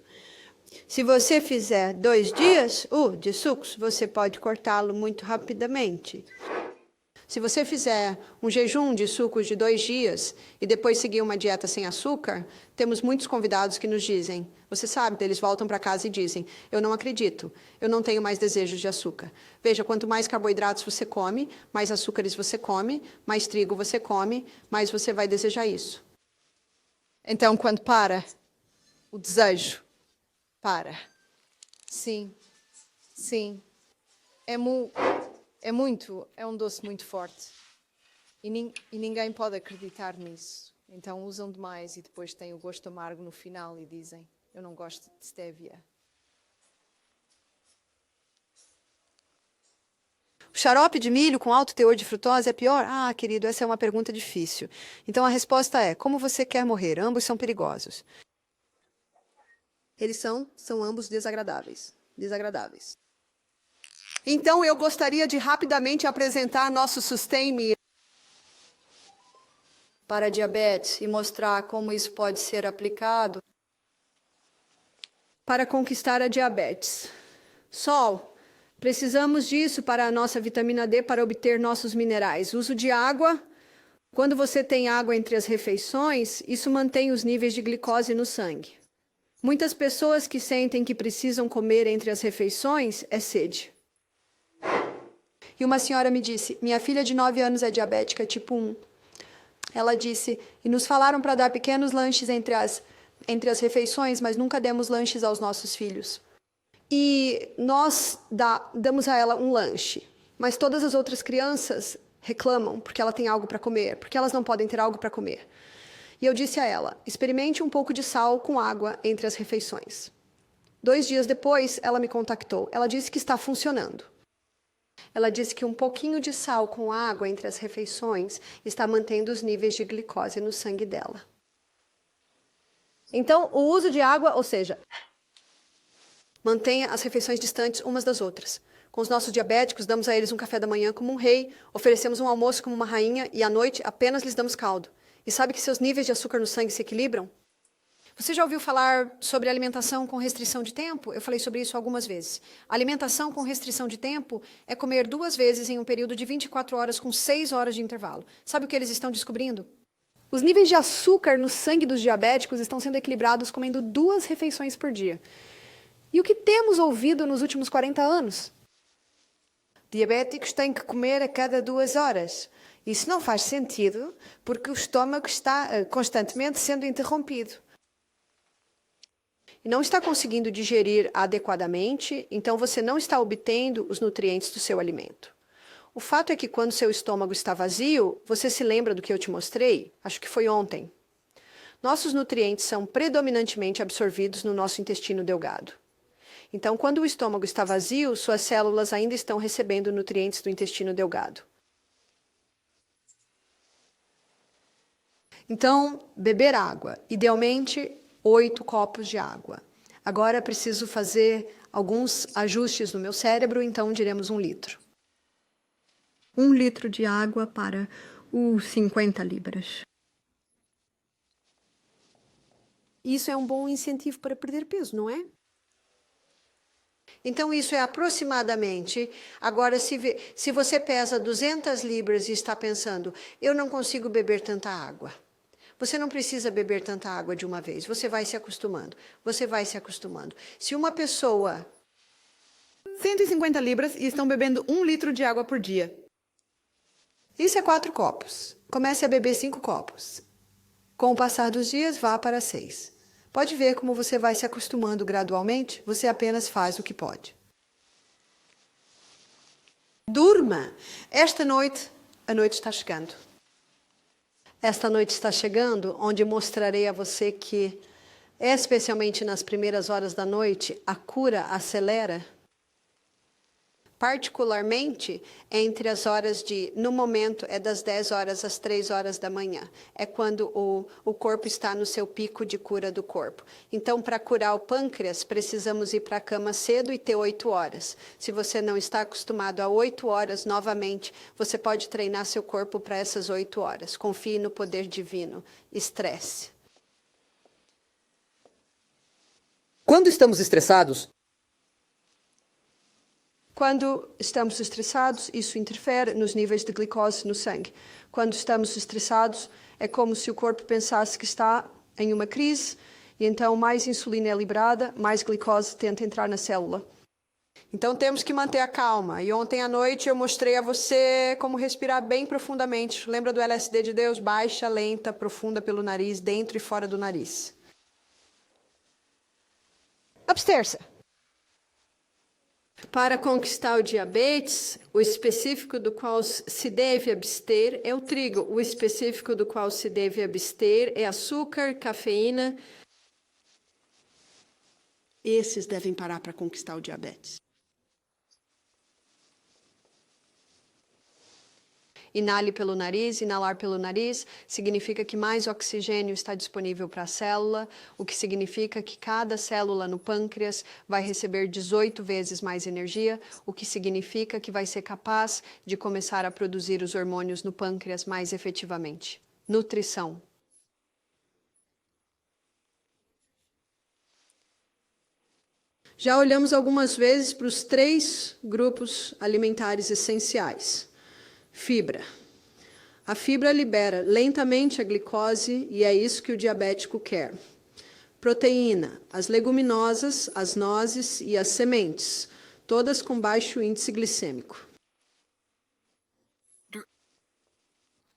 Se você fizer 2 dias de sucos, você pode cortá-lo muito rapidamente. Se você fizer um jejum de sucos de 2 dias e depois seguir uma dieta sem açúcar, temos muitos convidados que nos dizem, você sabe, eles voltam para casa e dizem, eu não acredito, eu não tenho mais desejos de açúcar. Veja, quanto mais carboidratos você come, mais açúcares você come, mais trigo você come, mais você vai desejar isso. Então, quando para, o desejo para. Sim, sim. É um doce muito forte. E ninguém pode acreditar nisso. Então usam demais e depois têm o gosto amargo no final e dizem, eu não gosto de stevia. Xarope de milho com alto teor de frutose é pior? Ah, querido, essa é uma pergunta difícil. Então a resposta é: como você quer morrer? Ambos são perigosos. Eles são ambos desagradáveis. Desagradáveis. Então eu gostaria de rapidamente apresentar nosso Sustain Me para diabetes e mostrar como isso pode ser aplicado para conquistar a diabetes. Sol. Precisamos disso para a nossa vitamina D para obter nossos minerais. Uso de água. Quando você tem água entre as refeições, isso mantém os níveis de glicose no sangue. Muitas pessoas que sentem que precisam comer entre as refeições é sede. E uma senhora me disse: minha filha de 9 anos é diabética tipo 1. Ela disse: e nos falaram para dar pequenos lanches entre as refeições, mas nunca demos lanches aos nossos filhos. E nós damos a ela um lanche, mas todas as outras crianças reclamam porque ela tem algo para comer, porque elas não podem ter algo para comer. E eu disse a ela: experimente um pouco de sal com água entre as refeições. 2 dias depois, ela me contactou. Ela disse que está funcionando. Ela disse que um pouquinho de sal com água entre as refeições está mantendo os níveis de glicose no sangue dela. Então, o uso de água, ou seja, mantenha as refeições distantes umas das outras. Com os nossos diabéticos, damos a eles um café da manhã como um rei, oferecemos um almoço como uma rainha e à noite apenas lhes damos caldo. E sabe que seus níveis de açúcar no sangue se equilibram? Você já ouviu falar sobre alimentação com restrição de tempo? Eu falei sobre isso algumas vezes. Alimentação com restrição de tempo é comer 2 vezes em um período de 24 horas com 6 horas de intervalo. Sabe o que eles estão descobrindo? Os níveis de açúcar no sangue dos diabéticos estão sendo equilibrados comendo 2 refeições por dia. E o que temos ouvido nos últimos 40 anos? Diabéticos têm que comer a cada 2 horas. Isso não faz sentido, porque o estômago está constantemente sendo interrompido. E não está conseguindo digerir adequadamente, então você não está obtendo os nutrientes do seu alimento. O fato é que quando seu estômago está vazio, você se lembra do que eu te mostrei? Acho que foi ontem. Nossos nutrientes são predominantemente absorvidos no nosso intestino delgado. Então, quando o estômago está vazio, suas células ainda estão recebendo nutrientes do intestino delgado. Então, beber água. Idealmente, 8 copos de água. Agora preciso fazer alguns ajustes no meu cérebro, então diremos 1 litro. 1 litro de água para os 50 libras. Isso é um bom incentivo para perder peso, não é? Então, isso é aproximadamente... Agora, se você pesa 200 libras e está pensando: eu não consigo beber tanta água. Você não precisa beber tanta água de uma vez. Você vai se acostumando. Você vai se acostumando. Se uma pessoa... 150 libras e estão bebendo 1 litro de água por dia. Isso é 4 copos. Comece a beber 5 copos. Com o passar dos dias, vá para 6. Pode ver como você vai se acostumando gradualmente. Você apenas faz o que pode. Durma. Esta noite, a noite está chegando. Esta noite está chegando, onde mostrarei a você que, especialmente nas primeiras horas da noite, a cura acelera. Particularmente entre as horas no momento, é das 10 horas às 3 horas da manhã. É quando o corpo está no seu pico de cura do corpo. Então, para curar o pâncreas, precisamos ir para a cama cedo e ter 8 horas. Se você não está acostumado a 8 horas, novamente, você pode treinar seu corpo para essas 8 horas. Confie no poder divino. Estresse. Quando estamos estressados, Quando estamos estressados, isso interfere nos níveis de glicose no sangue. Quando estamos estressados, é como se o corpo pensasse que está em uma crise, e então mais insulina é liberada, mais glicose tenta entrar na célula. Então temos que manter a calma. E ontem à noite eu mostrei a você como respirar bem profundamente. Lembra do LSD de Deus? Baixa, lenta, profunda pelo nariz, dentro e fora do nariz. Upstairs. Para conquistar o diabetes, o específico do qual se deve abster é o trigo. O específico do qual se deve abster é açúcar, cafeína. Esses devem parar para conquistar o diabetes. inale pelo nariz, inalar pelo nariz, significa que mais oxigênio está disponível para a célula, o que significa que cada célula no pâncreas vai receber 18 vezes mais energia, o que significa que vai ser capaz de começar a produzir os hormônios no pâncreas mais efetivamente. Nutrição. Já olhamos algumas vezes para os 3 grupos alimentares essenciais. Fibra. A fibra libera lentamente a glicose e é isso que o diabético quer. Proteína. As leguminosas, as nozes e as sementes, todas com baixo índice glicêmico.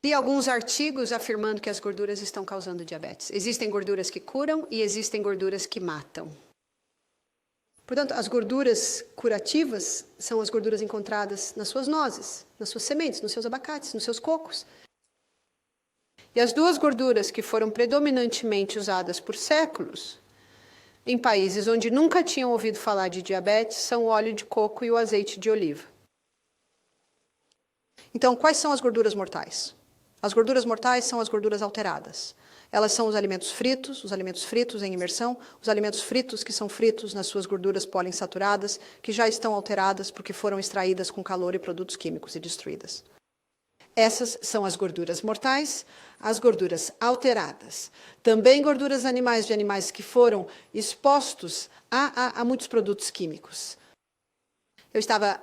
Li alguns artigos afirmando que as gorduras estão causando diabetes. Existem gorduras que curam e existem gorduras que matam. Portanto, as gorduras curativas são as gorduras encontradas nas suas nozes, nas suas sementes, nos seus abacates, nos seus cocos. E as 2 gorduras que foram predominantemente usadas por séculos em países onde nunca tinham ouvido falar de diabetes são o óleo de coco e o azeite de oliva. Então, quais são as gorduras mortais? As gorduras mortais são as gorduras alteradas. Elas são os alimentos fritos em imersão, os alimentos fritos que são fritos nas suas gorduras poliinsaturadas, que já estão alteradas porque foram extraídas com calor e produtos químicos e destruídas. Essas são as gorduras mortais, as gorduras alteradas. Também gorduras animais, de animais que foram expostos a muitos produtos químicos. Eu estava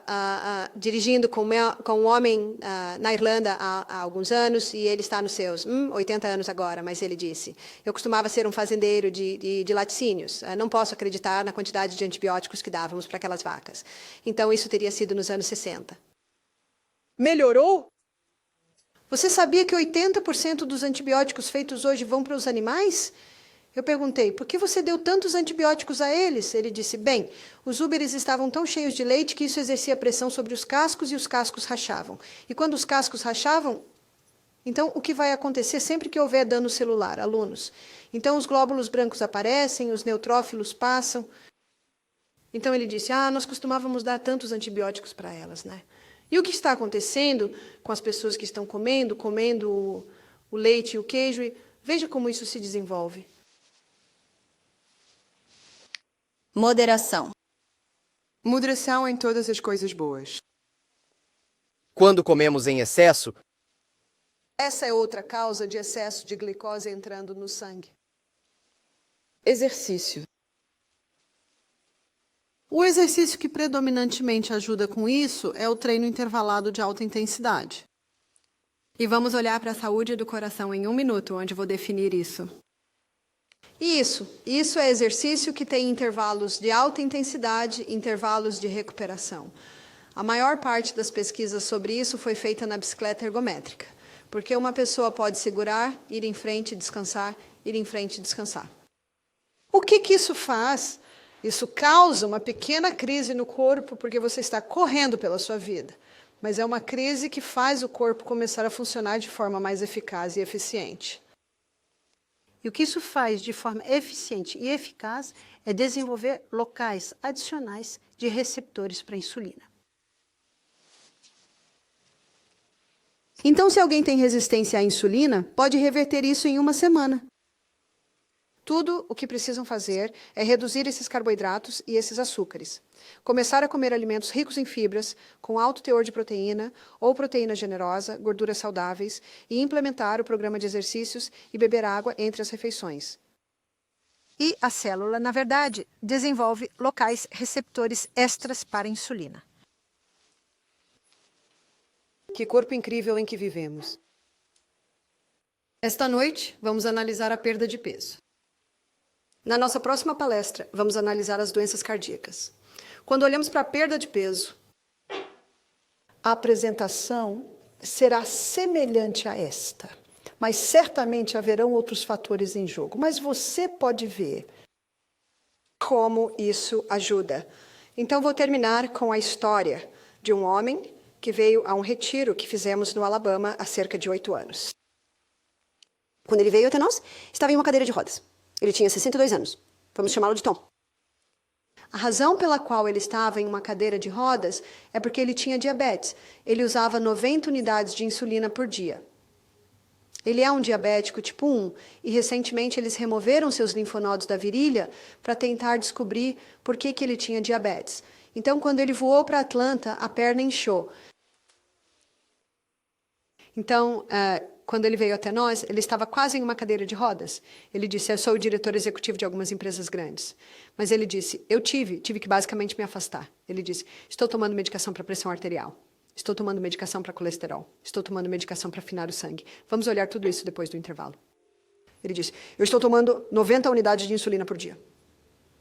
dirigindo com um homem na Irlanda há alguns anos, e ele está nos seus 80 anos agora, mas ele disse: eu costumava ser um fazendeiro de laticínios, não posso acreditar na quantidade de antibióticos que dávamos para aquelas vacas. Então, isso teria sido nos anos 60. Melhorou? Você sabia que 80% dos antibióticos feitos hoje vão para os animais? Eu perguntei, por que você deu tantos antibióticos a eles? Ele disse, bem, os úberes estavam tão cheios de leite que isso exercia pressão sobre os cascos e os cascos rachavam. E quando os cascos rachavam, então o que vai acontecer sempre que houver dano celular, alunos? Então os glóbulos brancos aparecem, os neutrófilos passam. Então ele disse, nós costumávamos dar tantos antibióticos para elas, né? E o que está acontecendo com as pessoas que estão comendo o leite e o queijo? E veja como isso se desenvolve. Moderação. Moderação em todas as coisas boas. Quando comemos em excesso, essa é outra causa de excesso de glicose entrando no sangue. Exercício. O exercício que predominantemente ajuda com isso é o treino intervalado de alta intensidade. E vamos olhar para a saúde do coração em 1 minuto, onde vou definir isso. Isso é exercício que tem intervalos de alta intensidade, intervalos de recuperação. A maior parte das pesquisas sobre isso foi feita na bicicleta ergométrica, porque uma pessoa pode segurar, ir em frente, descansar, ir em frente, descansar. O que isso faz? Isso causa uma pequena crise no corpo, porque você está correndo pela sua vida. Mas é uma crise que faz o corpo começar a funcionar de forma mais eficaz e eficiente. E o que isso faz de forma eficiente e eficaz é desenvolver locais adicionais de receptores para a insulina. Então, se alguém tem resistência à insulina, pode reverter isso em 1 semana. Tudo o que precisam fazer é reduzir esses carboidratos e esses açúcares. Começar a comer alimentos ricos em fibras, com alto teor de proteína ou proteína generosa, gorduras saudáveis, e implementar o programa de exercícios e beber água entre as refeições. E a célula, na verdade, desenvolve locais receptores extras para a insulina. Que corpo incrível em que vivemos. Esta noite, vamos analisar a perda de peso. Na nossa próxima palestra, vamos analisar as doenças cardíacas. Quando olhamos para a perda de peso, a apresentação será semelhante a esta, mas certamente haverão outros fatores em jogo. Mas você pode ver como isso ajuda. Então, vou terminar com a história de um homem que veio a um retiro que fizemos no Alabama há cerca de 8 anos. Quando ele veio até nós, estava em uma cadeira de rodas. Ele tinha 62 anos. Vamos chamá-lo de Tom. A razão pela qual ele estava em uma cadeira de rodas é porque ele tinha diabetes. Ele usava 90 unidades de insulina por dia. Ele é um diabético tipo 1 e recentemente eles removeram seus linfonodos da virilha para tentar descobrir por que ele tinha diabetes. Então, quando ele voou para Atlanta, a perna inchou. Então, quando ele veio até nós, ele estava quase em uma cadeira de rodas. Ele disse, eu sou o diretor executivo de algumas empresas grandes. Mas ele disse, eu tive que basicamente me afastar. Ele disse, estou tomando medicação para pressão arterial. Estou tomando medicação para colesterol. Estou tomando medicação para afinar o sangue. Vamos olhar tudo isso depois do intervalo. Ele disse, eu estou tomando 90 unidades de insulina por dia.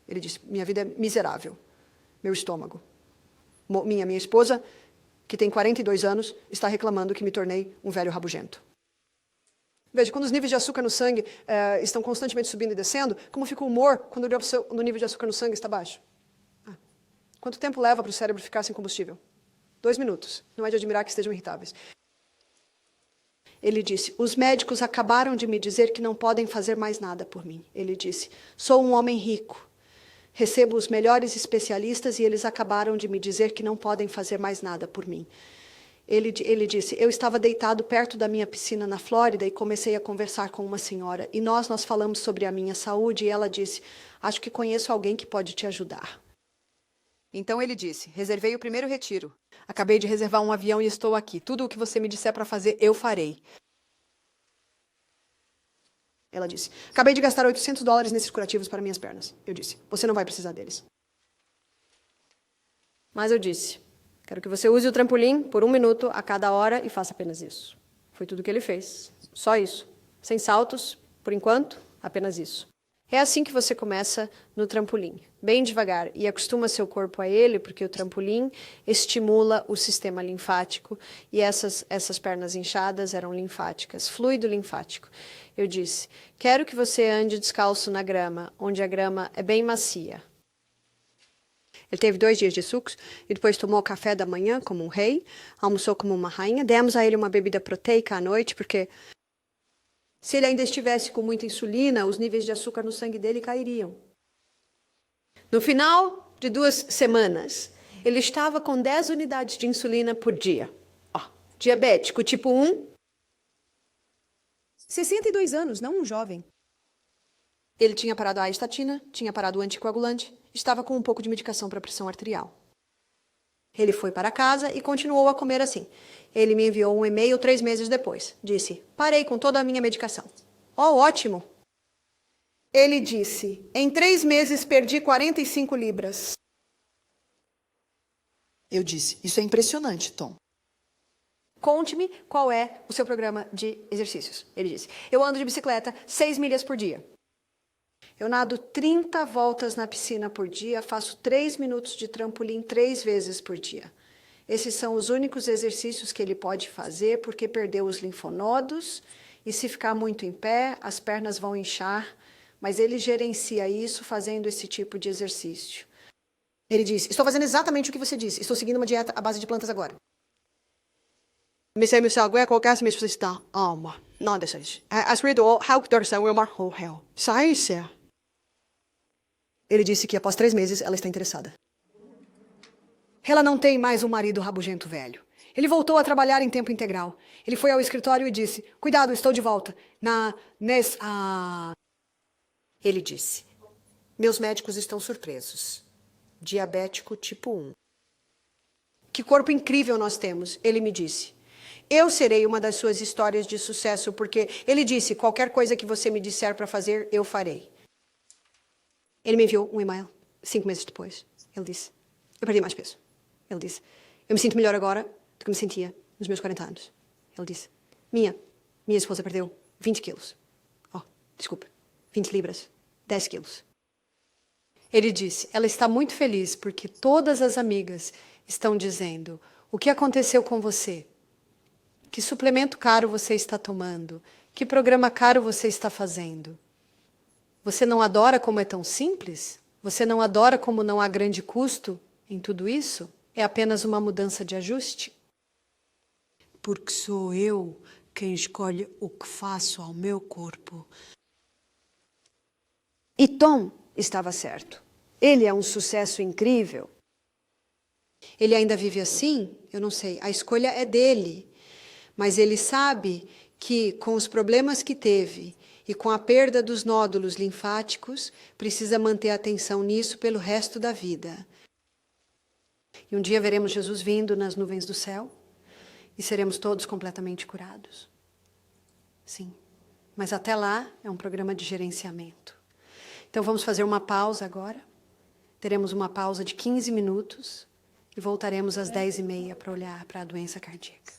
Ele disse, minha vida é miserável. Meu estômago. Minha esposa, que tem 42 anos, está reclamando que me tornei um velho rabugento. Veja, quando os níveis de açúcar no sangue estão constantemente subindo e descendo, como fica o humor quando o nível de açúcar no sangue está baixo? Quanto tempo leva para o cérebro ficar sem combustível? 2 minutos. Não é de admirar que estejam irritáveis. Ele disse, os médicos acabaram de me dizer que não podem fazer mais nada por mim. Ele disse, sou um homem rico. Recebo os melhores especialistas e eles acabaram de me dizer que não podem fazer mais nada por mim. Ele disse, eu estava deitado perto da minha piscina na Flórida e comecei a conversar com uma senhora. E nós falamos sobre a minha saúde e ela disse, acho que conheço alguém que pode te ajudar. Então ele disse, reservei o primeiro retiro. Acabei de reservar um avião e estou aqui. Tudo o que você me disser para fazer, eu farei. Ela disse, acabei de gastar $800 nesses curativos para minhas pernas. Eu disse, você não vai precisar deles. Mas eu disse, quero que você use o trampolim por 1 minuto a cada hora e faça apenas isso. Foi tudo que ele fez. Só isso. Sem saltos, por enquanto, apenas isso. É assim que você começa no trampolim, bem devagar, e acostuma seu corpo a ele, porque o trampolim estimula o sistema linfático, e essas pernas inchadas eram linfáticas, fluido linfático. Eu disse, quero que você ande descalço na grama, onde a grama é bem macia. Ele teve 2 dias de sucos, e depois tomou café da manhã como um rei, almoçou como uma rainha, demos a ele uma bebida proteica à noite, porque se ele ainda estivesse com muita insulina, os níveis de açúcar no sangue dele cairiam. No final de 2 semanas, ele estava com 10 unidades de insulina por dia. Diabético tipo 1. 62 anos, não um jovem. Ele tinha parado a estatina, tinha parado o anticoagulante, estava com um pouco de medicação para pressão arterial. Ele foi para casa e continuou a comer assim. Ele me enviou um e-mail 3 meses depois. Disse, parei com toda a minha medicação. Ótimo! Ele disse, em 3 meses perdi 45 libras. Eu disse, isso é impressionante, Tom. Conte-me qual é o seu programa de exercícios. Ele disse, eu ando de bicicleta 6 milhas por dia. Eu nado 30 voltas na piscina por dia, faço 3 minutos de trampolim 3 vezes por dia. Esses são os únicos exercícios que ele pode fazer, porque perdeu os linfonodos, e se ficar muito em pé, as pernas vão inchar, mas ele gerencia isso fazendo esse tipo de exercício. Ele disse, estou fazendo exatamente o que você disse, estou seguindo uma dieta à base de plantas agora. Missei meu algo qualquer se me está não desejo. As redo how dorsa will mar ho hell. Sai. Ele disse que após 3 meses ela está interessada. Ela não tem mais um marido rabugento velho. Ele voltou a trabalhar em tempo integral. Ele foi ao escritório e disse, cuidado, estou de volta. Ele disse, meus médicos estão surpresos. Diabético tipo 1. Que corpo incrível nós temos, ele me disse. Eu serei uma das suas histórias de sucesso, porque ele disse, qualquer coisa que você me disser para fazer, eu farei. Ele me enviou um e-mail 5 meses depois. Ele disse, eu perdi mais peso. Ele disse, eu me sinto melhor agora do que me sentia nos meus 40 anos. Ele disse, minha esposa perdeu 20 quilos. 20 libras, 10 quilos. Ele disse, ela está muito feliz porque todas as amigas estão dizendo, o que aconteceu com você? Que suplemento caro você está tomando? Que programa caro você está fazendo? Você não adora como é tão simples? Você não adora como não há grande custo em tudo isso? É apenas uma mudança de ajuste? Porque sou eu quem escolhe o que faço ao meu corpo. E Tom estava certo. Ele é um sucesso incrível. Ele ainda vive assim? Eu não sei. A escolha é dele. Mas ele sabe que, com os problemas que teve e com a perda dos nódulos linfáticos, precisa manter a atenção nisso pelo resto da vida. E um dia veremos Jesus vindo nas nuvens do céu e seremos todos completamente curados. Sim. Mas até lá é um programa de gerenciamento. Então vamos fazer uma pausa agora. Teremos uma pausa de 15 minutos e voltaremos às 10h30 para olhar para a doença cardíaca.